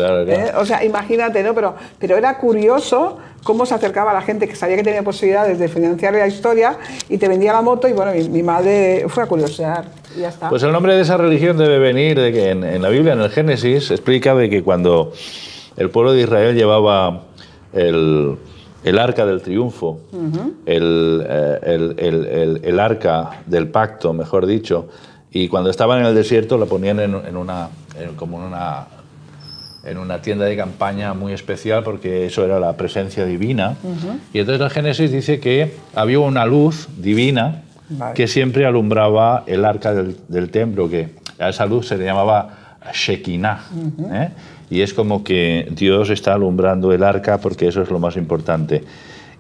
O sea, imagínate, ¿no? Pero era curioso cómo se acercaba a la gente que sabía que tenía posibilidades de financiar la historia y te vendía la moto y bueno, mi madre fue a curiosear y ya está. Pues el nombre de esa religión debe venir de que en la Biblia, en el Génesis, explica de que cuando el pueblo de Israel llevaba el arca del triunfo, el arca del pacto, mejor dicho, y cuando estaban en el desierto la ponían en una tienda de campaña muy especial porque eso era la presencia divina. Y entonces el Génesis dice que había una luz divina que siempre alumbraba el arca del templo, que a esa luz se le llamaba Shekinah. Y es como que Dios está alumbrando el arca porque eso es lo más importante.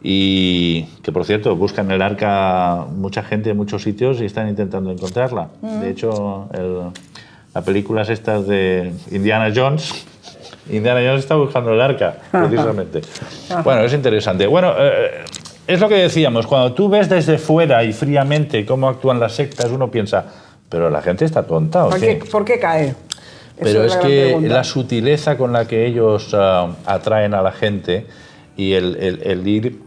Y que, por cierto, buscan el arca mucha gente en muchos sitios y están intentando encontrarla. De hecho, las películas estas de Indiana Jones está buscando el arca, precisamente. Bueno, es interesante. Bueno, es lo que decíamos, cuando tú ves desde fuera y fríamente cómo actúan las sectas, uno piensa, pero la gente está tonta, ¿o qué? ¿Por qué cae? Pero es que la sutileza con la que ellos atraen a la gente y el ir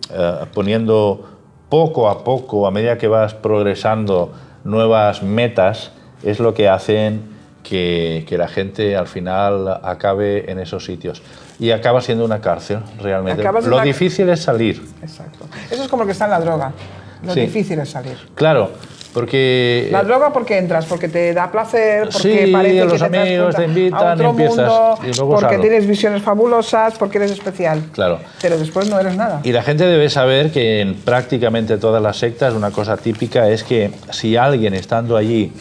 poniendo poco a poco, a medida que vas progresando, nuevas metas, es lo que hacen que la gente al final acabe en esos sitios. Y acaba siendo una cárcel, realmente. Lo difícil es salir. Exacto. Eso es como el que está en la droga. Lo difícil es salir. Claro. Porque la droga, porque entras, porque te da placer, porque parece los que amigos te invitan, a otro empiezas mundo, y luego porque tienes visiones fabulosas, porque eres especial. Claro. Pero después no eres nada. Y la gente debe saber que en prácticamente todas las sectas una cosa típica es que si alguien estando allí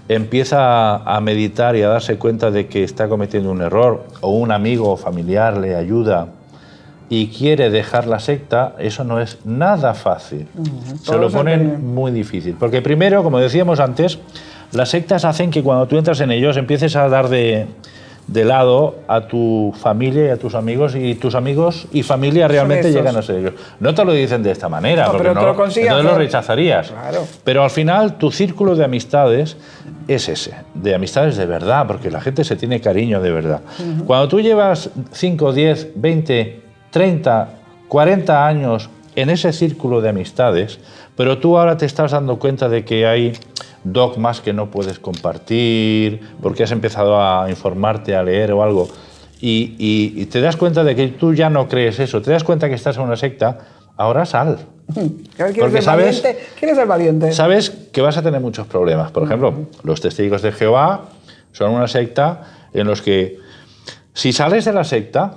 empieza a meditar y a darse cuenta de que está cometiendo un error, o un amigo o familiar le ayuda y quiere dejar la secta, eso no es nada fácil. Se lo ponen muy difícil. Porque primero, como decíamos antes, Las sectas hacen que cuando tú entras en ellos empieces a dar de lado a tu familia y a tus amigos y familia realmente llegan a ser ellos. No te lo dicen de esta manera, porque pero no, entonces lo rechazarías. Claro. Pero al final tu círculo de amistades es ese, de amistades de verdad, porque la gente se tiene cariño de verdad. Cuando tú llevas 5, 10, 20, 30, 40 años en ese círculo de amistades, pero tú ahora te estás dando cuenta de que hay dogmas que no puedes compartir, porque has empezado a informarte, a leer o algo, y te das cuenta de que tú ya no crees eso, te das cuenta que estás en una secta, ahora sal. Porque sabes, ¿quién es el valiente? Sabes que vas a tener muchos problemas. Por ejemplo, los testigos de Jehová son una secta en los que, si sales de la secta,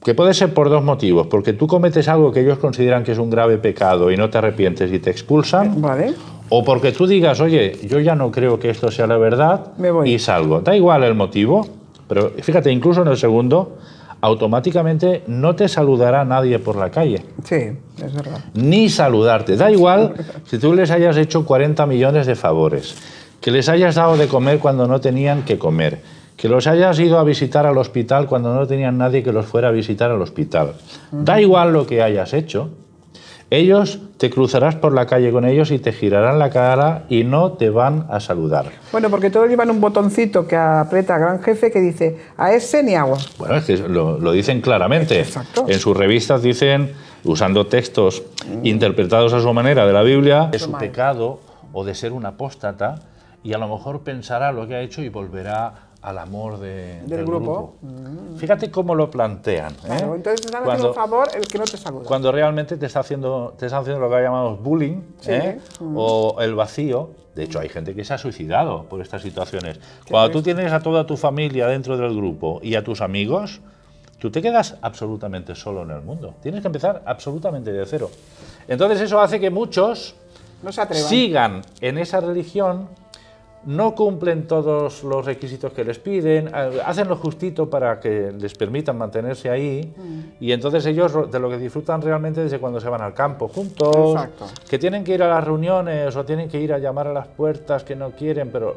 que puede ser por dos motivos, porque tú cometes algo que ellos consideran que es un grave pecado y no te arrepientes y te expulsan, vale. O porque tú digas, oye, yo ya no creo que esto sea la verdad, me voy y salgo. Da igual el motivo, pero fíjate, incluso en el segundo, automáticamente no te saludará nadie por la calle. Sí, es verdad. Ni saludarte. Da igual si tú les hayas hecho 40 millones de favores, que les hayas dado de comer cuando no tenían que comer, que los hayas ido a visitar al hospital cuando no tenían nadie que los fuera a visitar al hospital. Da igual lo que hayas hecho. Ellos te cruzarás por la calle con ellos y te girarán la cara y no te van a saludar. Bueno, porque todos llevan un botoncito que aprieta Gran Jefe que dice a ese ni agua. Bueno, es que lo dicen claramente. Exacto. En sus revistas dicen, usando textos interpretados a su manera de la Biblia, de su pecado o de ser un apóstata, y a lo mejor pensará lo que ha hecho y volverá al amor del grupo. Fíjate cómo lo plantean. Claro, entonces te están haciendo un favor el que no te saluda. Cuando realmente te están haciendo lo que llamamos bullying, sí. O el vacío. De hecho, hay gente que se ha suicidado por estas situaciones. Cuando tú tienes a toda tu familia dentro del grupo y a tus amigos, tú te quedas absolutamente solo en el mundo. Tienes que empezar absolutamente de cero. Entonces eso hace que muchos no se atrevan. Sigan en esa religión. No cumplen todos los requisitos que les piden, hacen lo justito para que les permitan mantenerse ahí, y entonces ellos de lo que disfrutan realmente es de cuando se van al campo juntos. Exacto. Que tienen que ir a las reuniones o tienen que ir a llamar a las puertas que no quieren, pero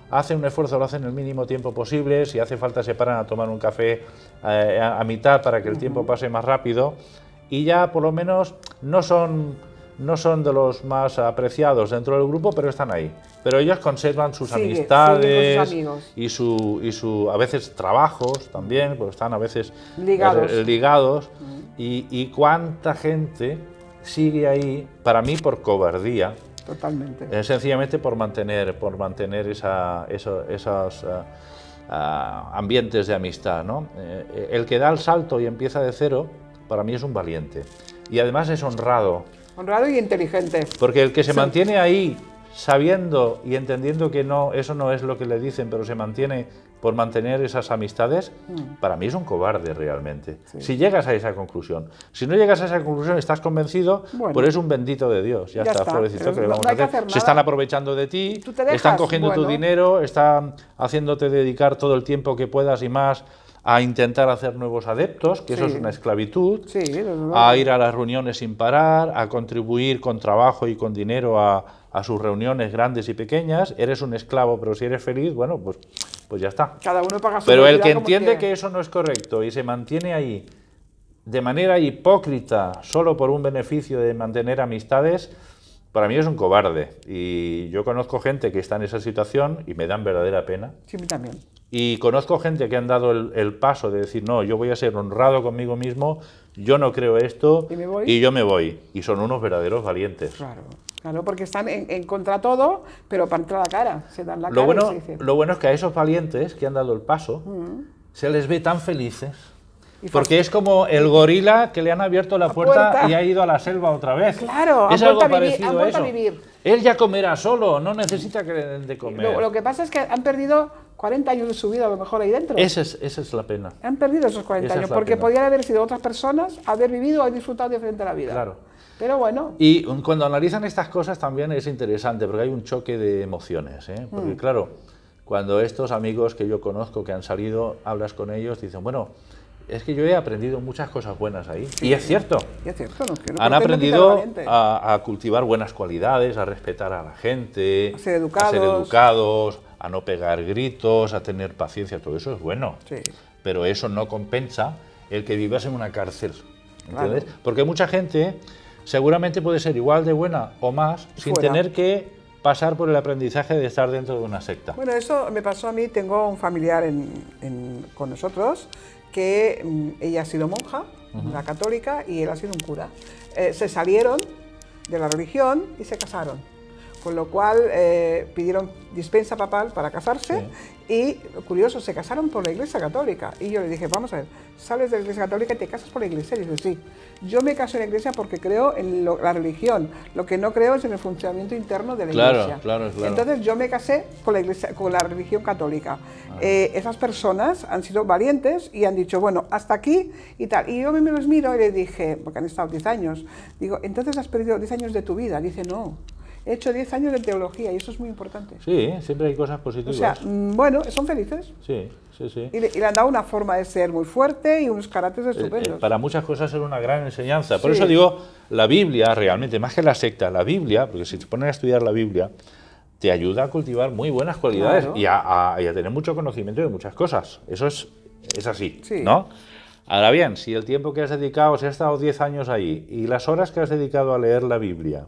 hacen un esfuerzo, lo hacen el mínimo tiempo posible. Si hace falta se paran a tomar un café a mitad para que el tiempo pase más rápido, y ya por lo menos no son de los más apreciados dentro del grupo, pero están ahí. Pero ellos conservan sus amistades y su a veces trabajos también, porque están a veces ligados. Y cuánta gente sigue ahí, para mí por cobardía. Totalmente. Sencillamente por mantener esos ambientes de amistad, ¿no? El que da el salto y empieza de cero, para mí es un valiente. Y además es honrado. Honrado y inteligente. Porque el que se mantiene ahí sabiendo y entendiendo que no, eso no es lo que le dicen, pero se mantiene por mantener esas amistades, para mí es un cobarde realmente. Sí. Si llegas a esa conclusión. Si no llegas a esa conclusión, estás convencido, pues eres un bendito de Dios. Ya está, pobrecito, que le vamos a hacer. Se están aprovechando de ti, están cogiendo tu dinero, están haciéndote dedicar todo el tiempo que puedas y más a intentar hacer nuevos adeptos, que eso es una esclavitud, a ir a las reuniones sin parar, a contribuir con trabajo y con dinero a sus reuniones grandes y pequeñas. Eres un esclavo, pero si eres feliz, bueno, pues ya está. Cada uno paga su Pero el que entiende que eso no es correcto y se mantiene ahí de manera hipócrita solo por un beneficio de mantener amistades, para mí es un cobarde. Y yo conozco gente que está en esa situación y me dan verdadera pena. Sí, a mí también. Y conozco gente que han dado el paso de decir, no, yo voy a ser honrado conmigo mismo, yo no creo esto y yo me voy. Y son unos verdaderos valientes. Claro, porque están en contra todo, pero para entrar a la cara, se dan la cara. Lo bueno es que a esos valientes que han dado el paso, se les ve tan felices. Porque es como el gorila que le han abierto la puerta y ha ido a la selva otra vez. Claro, es algo parecido a eso. Él ya comerá solo, no necesita que le den de comer. Lo que pasa es que han perdido 40 años de su vida a lo mejor ahí dentro. Esa es la pena. Han perdido esos 40 años porque podían haber sido otras personas, haber vivido o disfrutado diferente de la vida. Claro. Pero bueno. Y cuando analizan estas cosas también es interesante porque hay un choque de emociones, ¿eh? Porque claro, cuando estos amigos que yo conozco que han salido, hablas con ellos, dicen, bueno, es que yo he aprendido muchas cosas buenas ahí. Sí, y es cierto. Y es cierto, Han aprendido a cultivar buenas cualidades, a respetar a la gente, a ser educados, a no pegar gritos, a tener paciencia. Todo eso es bueno. Sí. Pero eso no compensa el que vivas en una cárcel. ¿Entiendes? Claro. Porque mucha gente seguramente puede ser igual de buena o más sin tener que pasar por el aprendizaje de estar dentro de una secta. Bueno, eso me pasó a mí. Tengo un familiar con nosotros que ella ha sido monja, una católica, y él ha sido un cura. Se salieron de la religión y se casaron, con lo cual pidieron dispensa papal para casarse. Y, curioso, se casaron por la Iglesia Católica. Y yo le dije, vamos a ver, sales de la Iglesia Católica y te casas por la Iglesia. Y dice, sí, yo me caso en la Iglesia porque creo en la religión. Lo que no creo es en el funcionamiento interno de la Iglesia. Claro. Entonces yo me casé con la Iglesia, con la religión católica. Esas personas han sido valientes y han dicho, bueno, hasta aquí y tal. Y yo me los miro y le dije, porque han estado 10 años, digo, entonces has perdido 10 años de tu vida. Dice, no. He hecho 10 años de teología y eso es muy importante. Sí, siempre hay cosas positivas. O sea, bueno, son felices. Sí. Y le han dado una forma de ser muy fuerte y unos caracteres estupendos. Para muchas cosas es una gran enseñanza. Por eso digo, la Biblia realmente, más que la secta, la Biblia, porque si te pones a estudiar la Biblia, te ayuda a cultivar muy buenas cualidades y a tener mucho conocimiento de muchas cosas. Eso es así, ¿no? Ahora bien, si el tiempo que has dedicado, si has estado 10 años ahí, y las horas que has dedicado a leer la Biblia,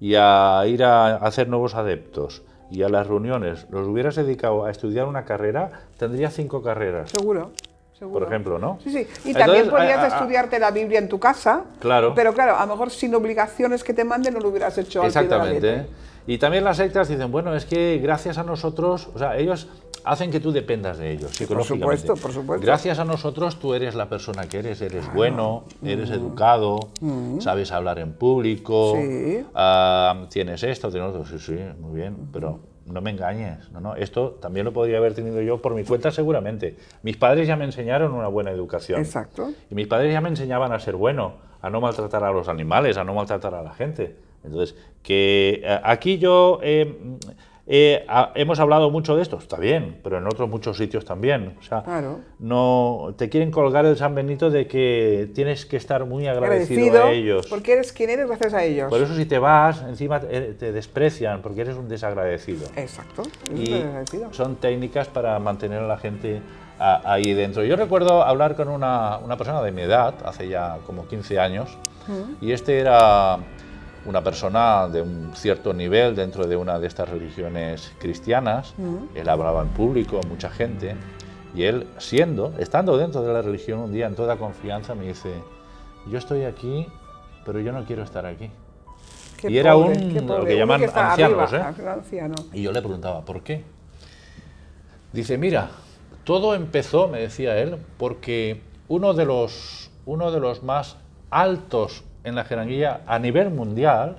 y a ir a hacer nuevos adeptos y a las reuniones, los hubieras dedicado a estudiar una carrera, tendrías 5 carreras. Seguro. Por ejemplo, ¿no? Sí. Y entonces, también podrías estudiarte la Biblia en tu casa. Claro. Pero claro, a lo mejor sin obligaciones que te manden no lo hubieras hecho. Exactamente. Y también las sectas dicen, bueno, es que gracias a nosotros, o sea, ellos hacen que tú dependas de ellos psicológicamente. Por supuesto. Gracias a nosotros tú eres la persona que eres bueno, eres educado, sabes hablar en público, tienes esto, tienes otro, sí, muy bien, pero no me engañes, no, esto también lo podría haber tenido yo por mi cuenta seguramente. Mis padres ya me enseñaron una buena educación. Exacto. Y mis padres ya me enseñaban a ser bueno, a no maltratar a los animales, a no maltratar a la gente. Entonces, que aquí yo hemos hablado mucho de esto, está bien, pero en otros muchos sitios también. O sea, no te quieren colgar el San Benito de que tienes que estar muy agradecido a ellos. Porque eres quien eres gracias a ellos. Por eso si te vas, encima te desprecian, porque eres un desagradecido. Exacto. Y son técnicas para mantener a la gente ahí dentro. Yo recuerdo hablar con una persona de mi edad, hace ya como 15 años, y este era una persona de un cierto nivel dentro de una de estas religiones cristianas. Él hablaba en público a mucha gente y él, estando dentro de la religión, un día en toda confianza me dice, yo estoy aquí, pero yo no quiero estar aquí. Y era lo que llaman ancianos, anciano. Y yo le preguntaba, ¿por qué? Dice, mira, todo empezó, me decía él, porque uno de los más altos en la jerarquía a nivel mundial,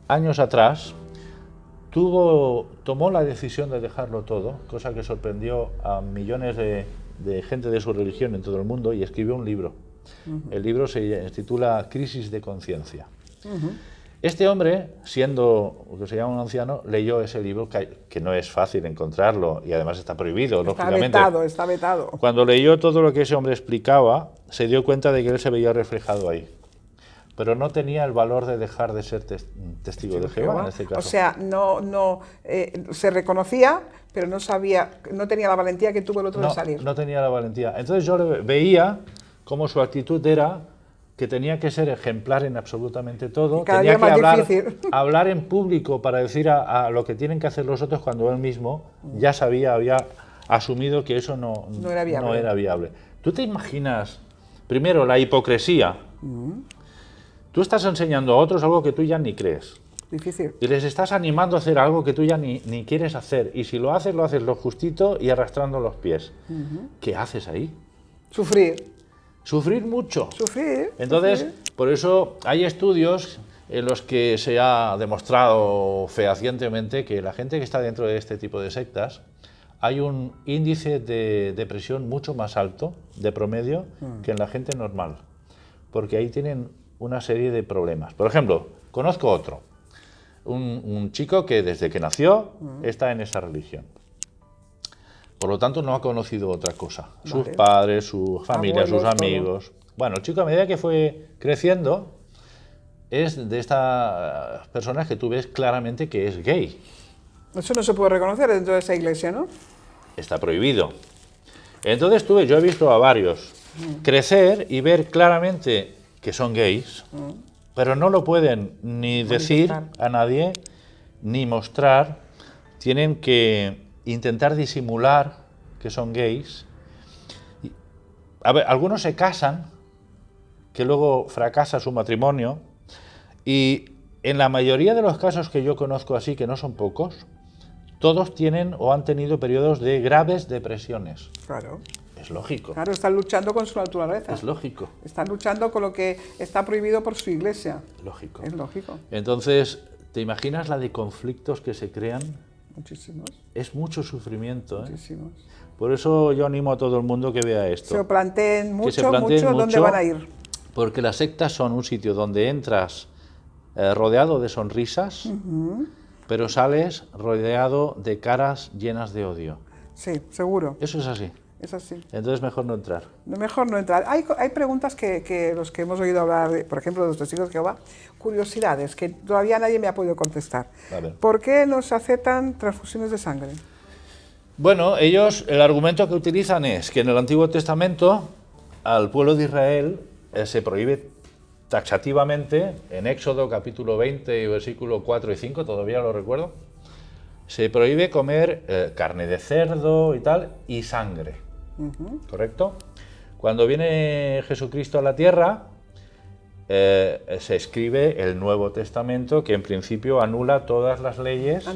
años atrás, tomó la decisión de dejarlo todo, cosa que sorprendió a millones de gente de su religión en todo el mundo, y escribió un libro. El libro se titula Crisis de conciencia. Este hombre, siendo lo que se llama un anciano, leyó ese libro, que no es fácil encontrarlo y además está prohibido, lógicamente. Está vetado. Cuando leyó todo lo que ese hombre explicaba, se dio cuenta de que él se veía reflejado ahí. Pero no tenía el valor de dejar de ser testigo de Jehová en este caso. O sea, se reconocía, pero no tenía la valentía que tuvo el otro de salir. No tenía la valentía. Entonces yo le veía como su actitud era que tenía que ser ejemplar en absolutamente todo, tenía que hablar en público para decir a lo que tienen que hacer los otros cuando él mismo ya había asumido que eso no era viable. ¿Tú te imaginas, primero, la hipocresía? Tú estás enseñando a otros algo que tú ya ni crees. Difícil. Y les estás animando a hacer algo que tú ya ni quieres hacer. Y si lo haces lo justito y arrastrando los pies. ¿Qué haces ahí? Sufrir mucho. Entonces, por eso hay estudios en los que se ha demostrado fehacientemente que la gente que está dentro de este tipo de sectas hay un índice de depresión mucho más alto, de promedio, que en la gente normal. Porque ahí tienen una serie de problemas. Por ejemplo, conozco otro, un chico que desde que nació está en esa religión. Por lo tanto, no ha conocido otra cosa. Vale. Sus padres, su familia, Abuelos, sus amigos. todo. Bueno, el chico, a medida que fue creciendo, es de estas personas que tú ves claramente que es gay. Eso no se puede reconocer dentro de esa iglesia, ¿no? Está prohibido. Entonces yo he visto a varios crecer y ver claramente que son gays, pero no lo pueden ni decir a nadie, ni mostrar. Tienen que intentar disimular que son gays. A ver, algunos se casan, que luego fracasa su matrimonio, y en la mayoría de los casos que yo conozco así, que no son pocos, todos tienen o han tenido periodos de graves depresiones. Claro. Es lógico. Claro, están luchando con su naturaleza. Es lógico. Están luchando con lo que está prohibido por su iglesia. Lógico. Es lógico. Entonces, ¿te imaginas la de conflictos que se crean? Muchísimos. Es mucho sufrimiento, ¿eh? Muchísimos. Por eso yo animo a todo el mundo que vea esto. Se lo planteen mucho, se planteen mucho dónde van a ir. Porque las sectas son un sitio donde entras rodeado de sonrisas, pero sales rodeado de caras llenas de odio. Sí, seguro. Eso es así. Es así. Entonces mejor no entrar. Mejor no entrar. Hay preguntas que los que hemos oído hablar, por ejemplo, de los testigos de Jehová, curiosidades que todavía nadie me ha podido contestar. Vale. ¿Por qué no se aceptan transfusiones de sangre? Bueno, ellos, el argumento que utilizan es que en el Antiguo Testamento al pueblo de Israel se prohíbe taxativamente, en Éxodo capítulo 20, versículo 4 y 5, todavía lo recuerdo, se prohíbe comer carne de cerdo y tal, y sangre, ¿correcto? Cuando viene Jesucristo a la tierra, se escribe el Nuevo Testamento, que en principio anula todas las leyes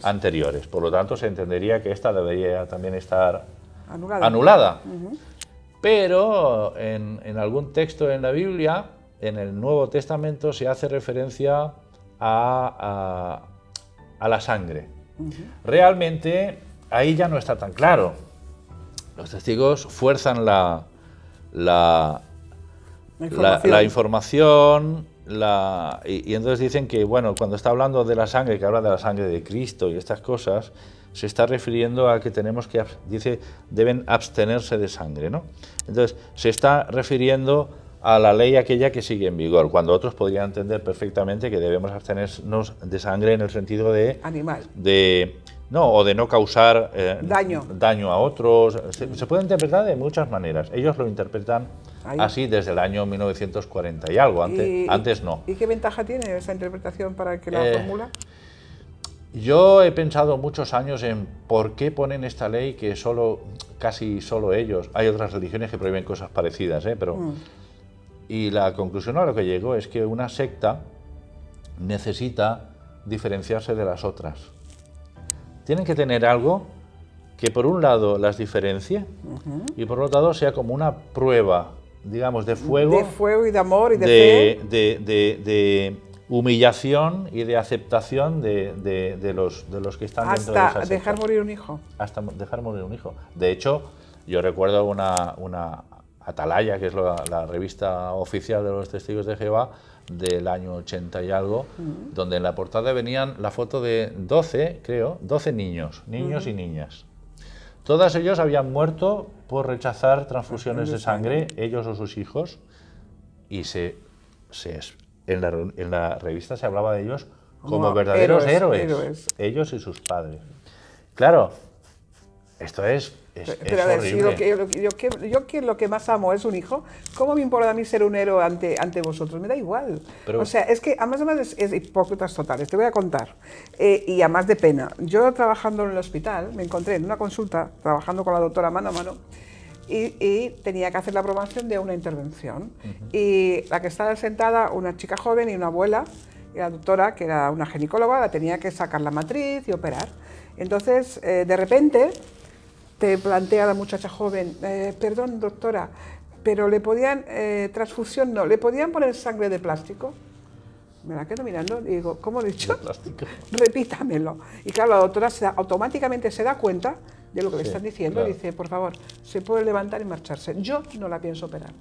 anteriores. Por lo tanto, se entendería que esta debería también estar anulada. Pero en algún texto en la Biblia, en el Nuevo Testamento, se hace referencia a la sangre. Realmente, ahí ya no está tan claro. Los testigos fuerzan la información, y entonces dicen que, bueno, cuando está hablando de la sangre, que habla de la sangre de Cristo y estas cosas, se está refiriendo a que tenemos que, dice, deben abstenerse de sangre, ¿no? Entonces, se está refiriendo a la ley aquella que sigue en vigor, cuando otros podrían entender perfectamente que debemos abstenernos de sangre en el sentido de... Animal. O de no causar daño a otros. Se puede interpretar de muchas maneras. Ellos lo interpretan así desde el año 1940 y algo, antes no. ¿Y qué ventaja tiene esa interpretación para el que la formula? Yo he pensado muchos años en por qué ponen esta ley que casi solo ellos, hay otras religiones que prohíben cosas parecidas, pero... Y la conclusión a lo que llego es que una secta necesita diferenciarse de las otras. Tienen que tener algo que por un lado las diferencie y por otro lado sea como una prueba, digamos, de fuego. De fuego y de amor y de fe. De humillación y de aceptación de los que están dentro de esa secta. Hasta dejar morir un hijo. Hasta dejar morir un hijo. De hecho, yo recuerdo una Atalaya, que es la revista oficial de los Testigos de Jehová, del año 80 y algo, donde en la portada venían la foto de 12 niños y niñas. Todos ellos habían muerto por rechazar transfusiones de sangre, ellos o sus hijos, y en la revista se hablaba de ellos como verdaderos héroes, ellos y sus padres. Claro, esto es pero a ver, horrible. Si lo que más amo es un hijo, ¿cómo me importa a mí ser un héroe ante vosotros? Me da igual. Pero, o sea, es que además es hipócritas totales. Te voy a contar. Y además de pena. Yo trabajando en el hospital, me encontré en una consulta, trabajando con la doctora mano a mano, y tenía que hacer la aprobación de una intervención. Y la que estaba sentada, una chica joven y una abuela, y la doctora, que era una ginecóloga, la tenía que sacar la matriz y operar. Entonces, de repente, te plantea la muchacha joven, perdón doctora, pero le podían, transfusión no, le podían poner sangre de plástico. Me la quedo mirando y digo, ¿cómo he dicho? ¿De plástico? Repítamelo. Y claro, la doctora automáticamente se da cuenta de lo que le Sí, están diciendo, claro. y dice, por favor, se puede levantar y marcharse. Yo no la pienso operar.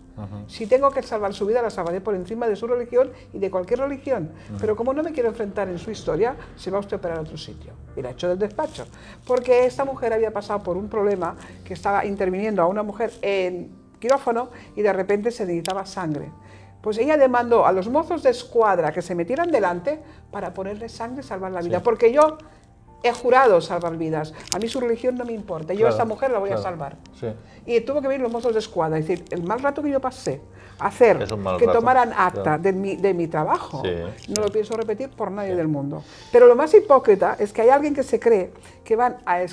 Si tengo que salvar su vida, la salvaré por encima de su religión y de cualquier religión. Pero como no me quiero enfrentar en su historia, se va usted a operar a otro sitio. Y la ha hecho del despacho. Porque esta mujer había pasado por un problema que estaba interviniendo a una mujer en quirófano y de repente se necesitaba sangre. Pues ella demandó a los mozos de escuadra que se metieran delante para ponerle sangre y salvar la vida. Sí. Porque yo he jurado salvar vidas. A mí su religión no me importa. Yo a esta mujer la voy a salvar. Sí. Y tuvo que venir los mozos de escuadra. Es decir, el mal rato que yo pasé a hacer Es un mal que rato, tomaran acta claro. de mi trabajo, Sí, no lo pienso repetir por nadie del mundo. Pero lo más hipócrita es que hay alguien que se cree que van a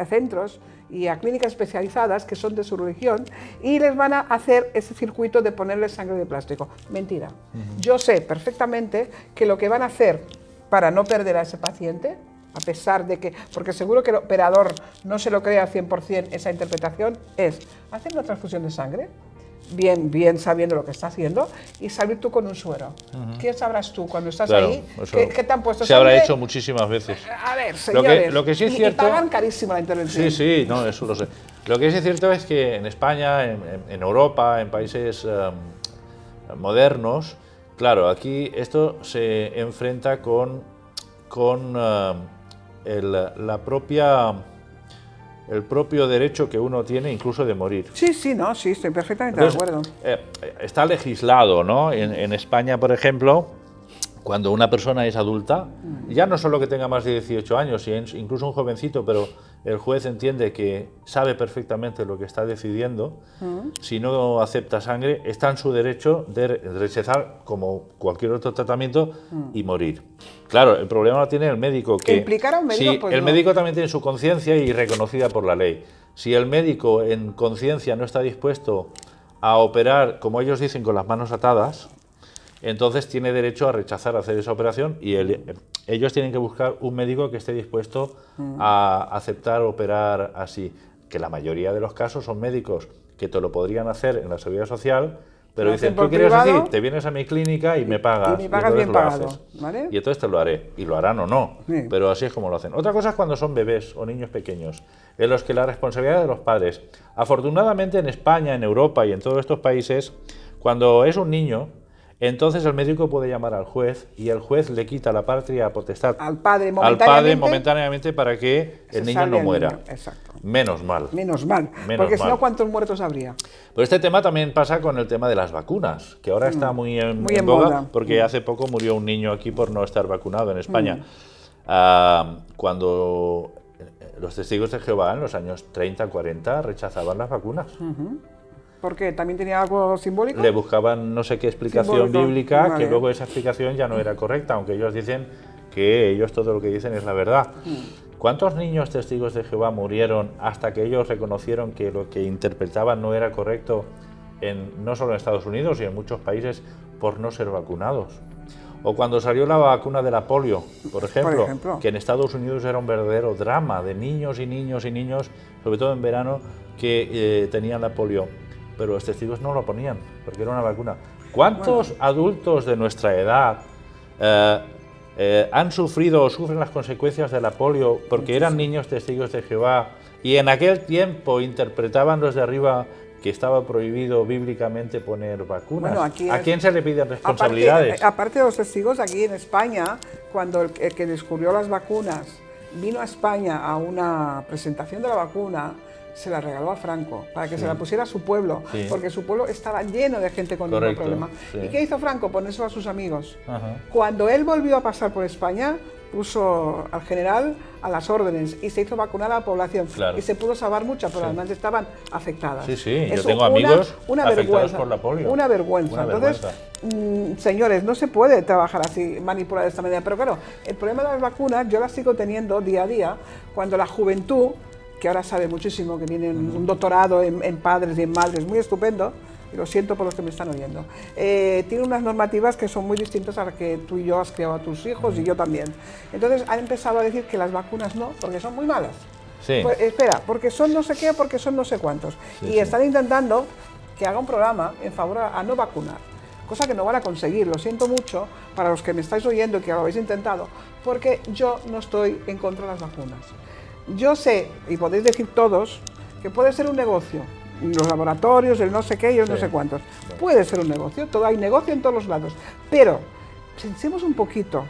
centros y a clínicas especializadas que son de su religión y les van a hacer ese circuito de ponerle sangre de plástico. Mentira. Yo sé perfectamente que lo que van a hacer para no perder a ese paciente, a pesar de que, porque seguro que el operador no se lo cree al 100% esa interpretación, es hacer una transfusión de sangre, bien sabiendo lo que está haciendo, y salir tú con un suero. ¿Qué sabrás tú cuando estás ahí? ¿Qué te han puesto? Se habrá hecho muchísimas veces. A ver, señores, lo que sí es y cierto, pagan carísimo la intervención. Sí, no, eso lo sé. Lo que sí es cierto es que en España, en Europa, en países modernos, claro, aquí esto se enfrenta con el propio derecho que uno tiene incluso de morir. Sí, no, sí, estoy perfectamente Entonces, de acuerdo. Está legislado, ¿no? En España, por ejemplo, cuando una persona es adulta, ya no solo que tenga más de 18 años, incluso un jovencito, pero el juez entiende que sabe perfectamente lo que está decidiendo, si no acepta sangre, está en su derecho de rechazar como cualquier otro tratamiento y morir. Claro, el problema lo tiene el médico. Que implicar a un médico, si pues el no. médico también tiene su conciencia y reconocida por la ley. Si el médico en conciencia no está dispuesto a operar, como ellos dicen, con las manos atadas, entonces tiene derecho a rechazar hacer esa operación y ellos tienen que buscar un médico que esté dispuesto a aceptar operar así. Que la mayoría de los casos son médicos que te lo podrían hacer en la Seguridad Social, pero dicen, ¿tú quieres así? Te vienes a mi clínica y me pagas. Y me pagas bien pagado, haces. ¿vale? Y entonces te lo haré. Y lo harán o no, Sí. pero así es como lo hacen. Otra cosa es cuando son bebés o niños pequeños, en los que la responsabilidad de los padres. Afortunadamente en España, en Europa y en todos estos países, cuando es un niño, entonces el médico puede llamar al juez y el juez le quita la patria potestad Al padre momentáneamente para que el niño no muera. Exacto. Menos mal. Menos mal. Porque si no, ¿cuántos muertos habría? Pero este tema también pasa con el tema de las vacunas, que ahora está muy en Muy en boga, moda. porque hace poco murió un niño aquí por no estar vacunado en España. Cuando los testigos de Jehová en los años 30, 40 rechazaban las vacunas. ¿Por qué? ¿También tenía algo simbólico? Le buscaban no sé qué explicación Simbólico. bíblica, Vale. que luego esa explicación ya no era correcta, aunque ellos dicen que ellos todo lo que dicen es la verdad. ¿Cuántos niños testigos de Jehová murieron hasta que ellos reconocieron que lo que interpretaban no era correcto, no solo en Estados Unidos y en muchos países, por no ser vacunados? O cuando salió la vacuna de la polio, por ejemplo, que en Estados Unidos era un verdadero drama de niños y niños y niños, sobre todo en verano, que tenían la polio. Pero los testigos no lo ponían, porque era una vacuna. ¿Cuántos adultos de nuestra edad han sufrido o sufren las consecuencias de la polio porque eran niños testigos de Jehová y en aquel tiempo interpretaban los de arriba que estaba prohibido bíblicamente poner vacunas? Bueno, aquí ¿A quién se le piden responsabilidades? Aparte de los testigos, aquí en España, cuando el que descubrió las vacunas vino a España a una presentación de la vacuna, se la regaló a Franco para que se la pusiera a su pueblo, porque su pueblo estaba lleno de gente con ningún problema. ¿Y qué hizo Franco? Ponérselo a sus amigos. Cuando él volvió a pasar por España, puso al general a las órdenes y se hizo vacunar a la población. Y se pudo salvar muchas, pero además estaban afectadas. Yo tengo amigos afectados por la polio. Una vergüenza. Entonces, señores, no se puede trabajar así, manipular de esta manera. Pero claro, el problema de las vacunas yo las sigo teniendo día a día cuando la juventud, que ahora sabe muchísimo, que tienen un doctorado en padres y en madres muy estupendo, y lo siento por los que me están oyendo, tiene unas normativas que son muy distintas a las que tú y yo has criado a tus hijos y yo también. Entonces han empezado a decir que las vacunas no, porque son muy malas. Pues, espera, porque son no sé qué, porque son no sé cuántos. Y están intentando que haga un programa en favor a no vacunar, cosa que no van a conseguir. Lo siento mucho para los que me estáis oyendo y que lo habéis intentado, porque yo no estoy en contra de las vacunas. Yo sé, y podéis decir todos, que puede ser un negocio. Los laboratorios, el no sé qué, yo no sé cuántos. Puede ser un negocio, hay negocio en todos los lados. Pero, pensemos un poquito.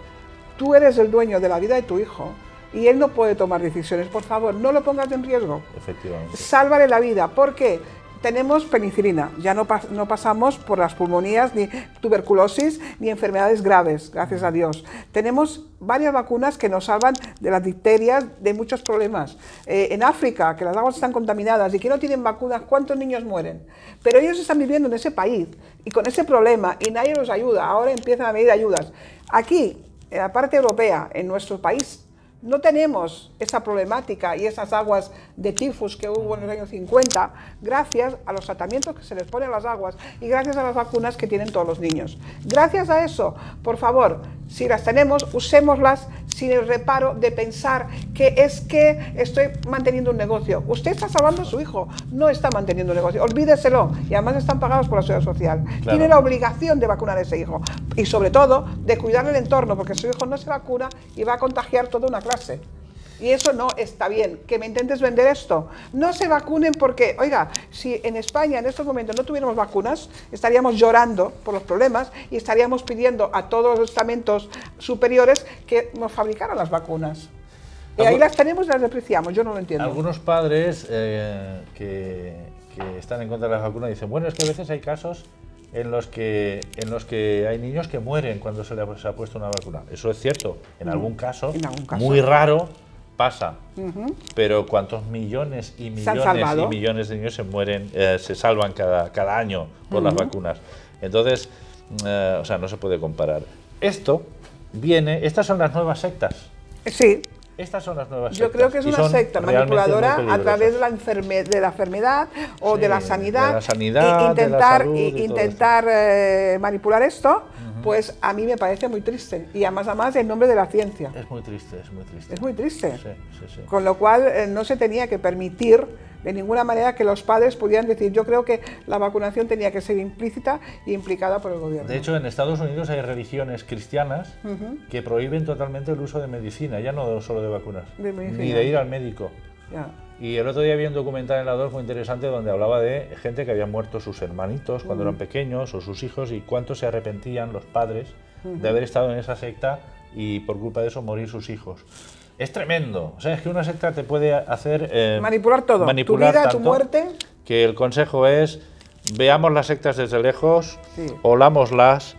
Tú eres el dueño de la vida de tu hijo y él no puede tomar decisiones. Por favor, no lo pongas en riesgo. Efectivamente. Sálvale la vida. ¿Por qué? Tenemos penicilina, ya no pasamos por las pulmonías, ni tuberculosis, ni enfermedades graves, gracias a Dios. Tenemos varias vacunas que nos salvan de las difterias, de muchos problemas. En África, que las aguas están contaminadas y que no tienen vacunas, ¿cuántos niños mueren? Pero ellos están viviendo en ese país y con ese problema y nadie los ayuda. Ahora empiezan a venir ayudas. Aquí, en la parte europea, en nuestro país, no tenemos esa problemática y esas aguas de tifus que hubo en los años 50, gracias a los tratamientos que se les ponen a las aguas y gracias a las vacunas que tienen todos los niños. Gracias a eso, por favor, si las tenemos, usémoslas sin el reparo de pensar que es que estoy manteniendo un negocio. Usted está salvando a su hijo, no está manteniendo un negocio, olvídeselo, y además están pagados por la Seguridad Social. Claro. Tiene la obligación de vacunar a ese hijo y sobre todo de cuidar el entorno, porque su hijo no se vacuna y va a contagiar toda una clase. Y eso no está bien, que me intentes vender esto. No se vacunen porque, oiga, si en España en estos momentos no tuviéramos vacunas, estaríamos llorando por los problemas y estaríamos pidiendo a todos los estamentos superiores que nos fabricaran las vacunas. Y ahí las tenemos y las despreciamos, yo no lo entiendo. Algunos padres que están en contra de las vacunas dicen, bueno, es que a veces hay casos en los que hay niños que mueren cuando se les ha puesto una vacuna. Eso es cierto, en algún caso, muy raro, pasa, pero ¿cuántos millones y millones y millones de niños se mueren, se salvan cada año por las vacunas? Entonces, o sea, no se puede comparar. Estas son las nuevas sectas. Sí. Estas son las nuevas sectas. Yo creo que es una secta manipuladora a través de la enfermedad o de la sanidad, intentar manipular esto. Pues a mí me parece muy triste y además en nombre de la ciencia. Es muy triste, es muy triste. Es muy triste. Sí. Con lo cual no se tenía que permitir de ninguna manera que los padres pudieran decir, yo creo que la vacunación tenía que ser implícita e implicada por el gobierno. De hecho, en Estados Unidos hay religiones cristianas que prohíben totalmente el uso de medicina, ya no solo de vacunas, ni de ir al médico. Ya. Y el otro día vi un documental en la 2 muy interesante donde hablaba de gente que había muerto sus hermanitos cuando eran pequeños o sus hijos y cuánto se arrepentían los padres de haber estado en esa secta y por culpa de eso morir sus hijos. Es tremendo, o sea, es que una secta te puede hacer... manipular todo, tu vida, tu muerte. Que el consejo es, veamos las sectas desde lejos, olámoslas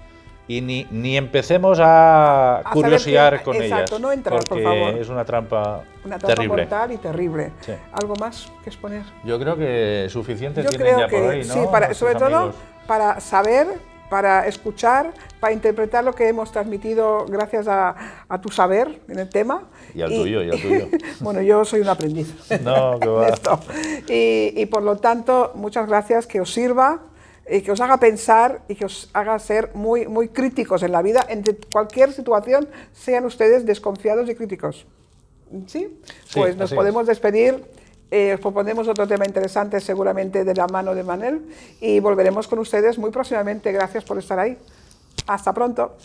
y ni empecemos a curiosear con ellas, no entrar, porque por favor. Es una trampa terrible. Mortal y terrible. Sí. ¿Algo más que exponer? Yo creo que suficiente tienen ya por ahí, ¿no? Sí, sobre todo para saber, para escuchar, para interpretar lo que hemos transmitido gracias a tu saber en el tema. Y al tuyo. Bueno, yo soy un aprendiz. No, que va. Esto. Y por lo tanto, muchas gracias, que os sirva, y que os haga pensar y que os haga ser muy, muy críticos en la vida. En cualquier situación, sean ustedes desconfiados y críticos. ¿Sí? Pues nos podemos despedir. Os proponemos otro tema interesante, seguramente de la mano de Manel, y volveremos con ustedes muy próximamente. Gracias por estar ahí. Hasta pronto.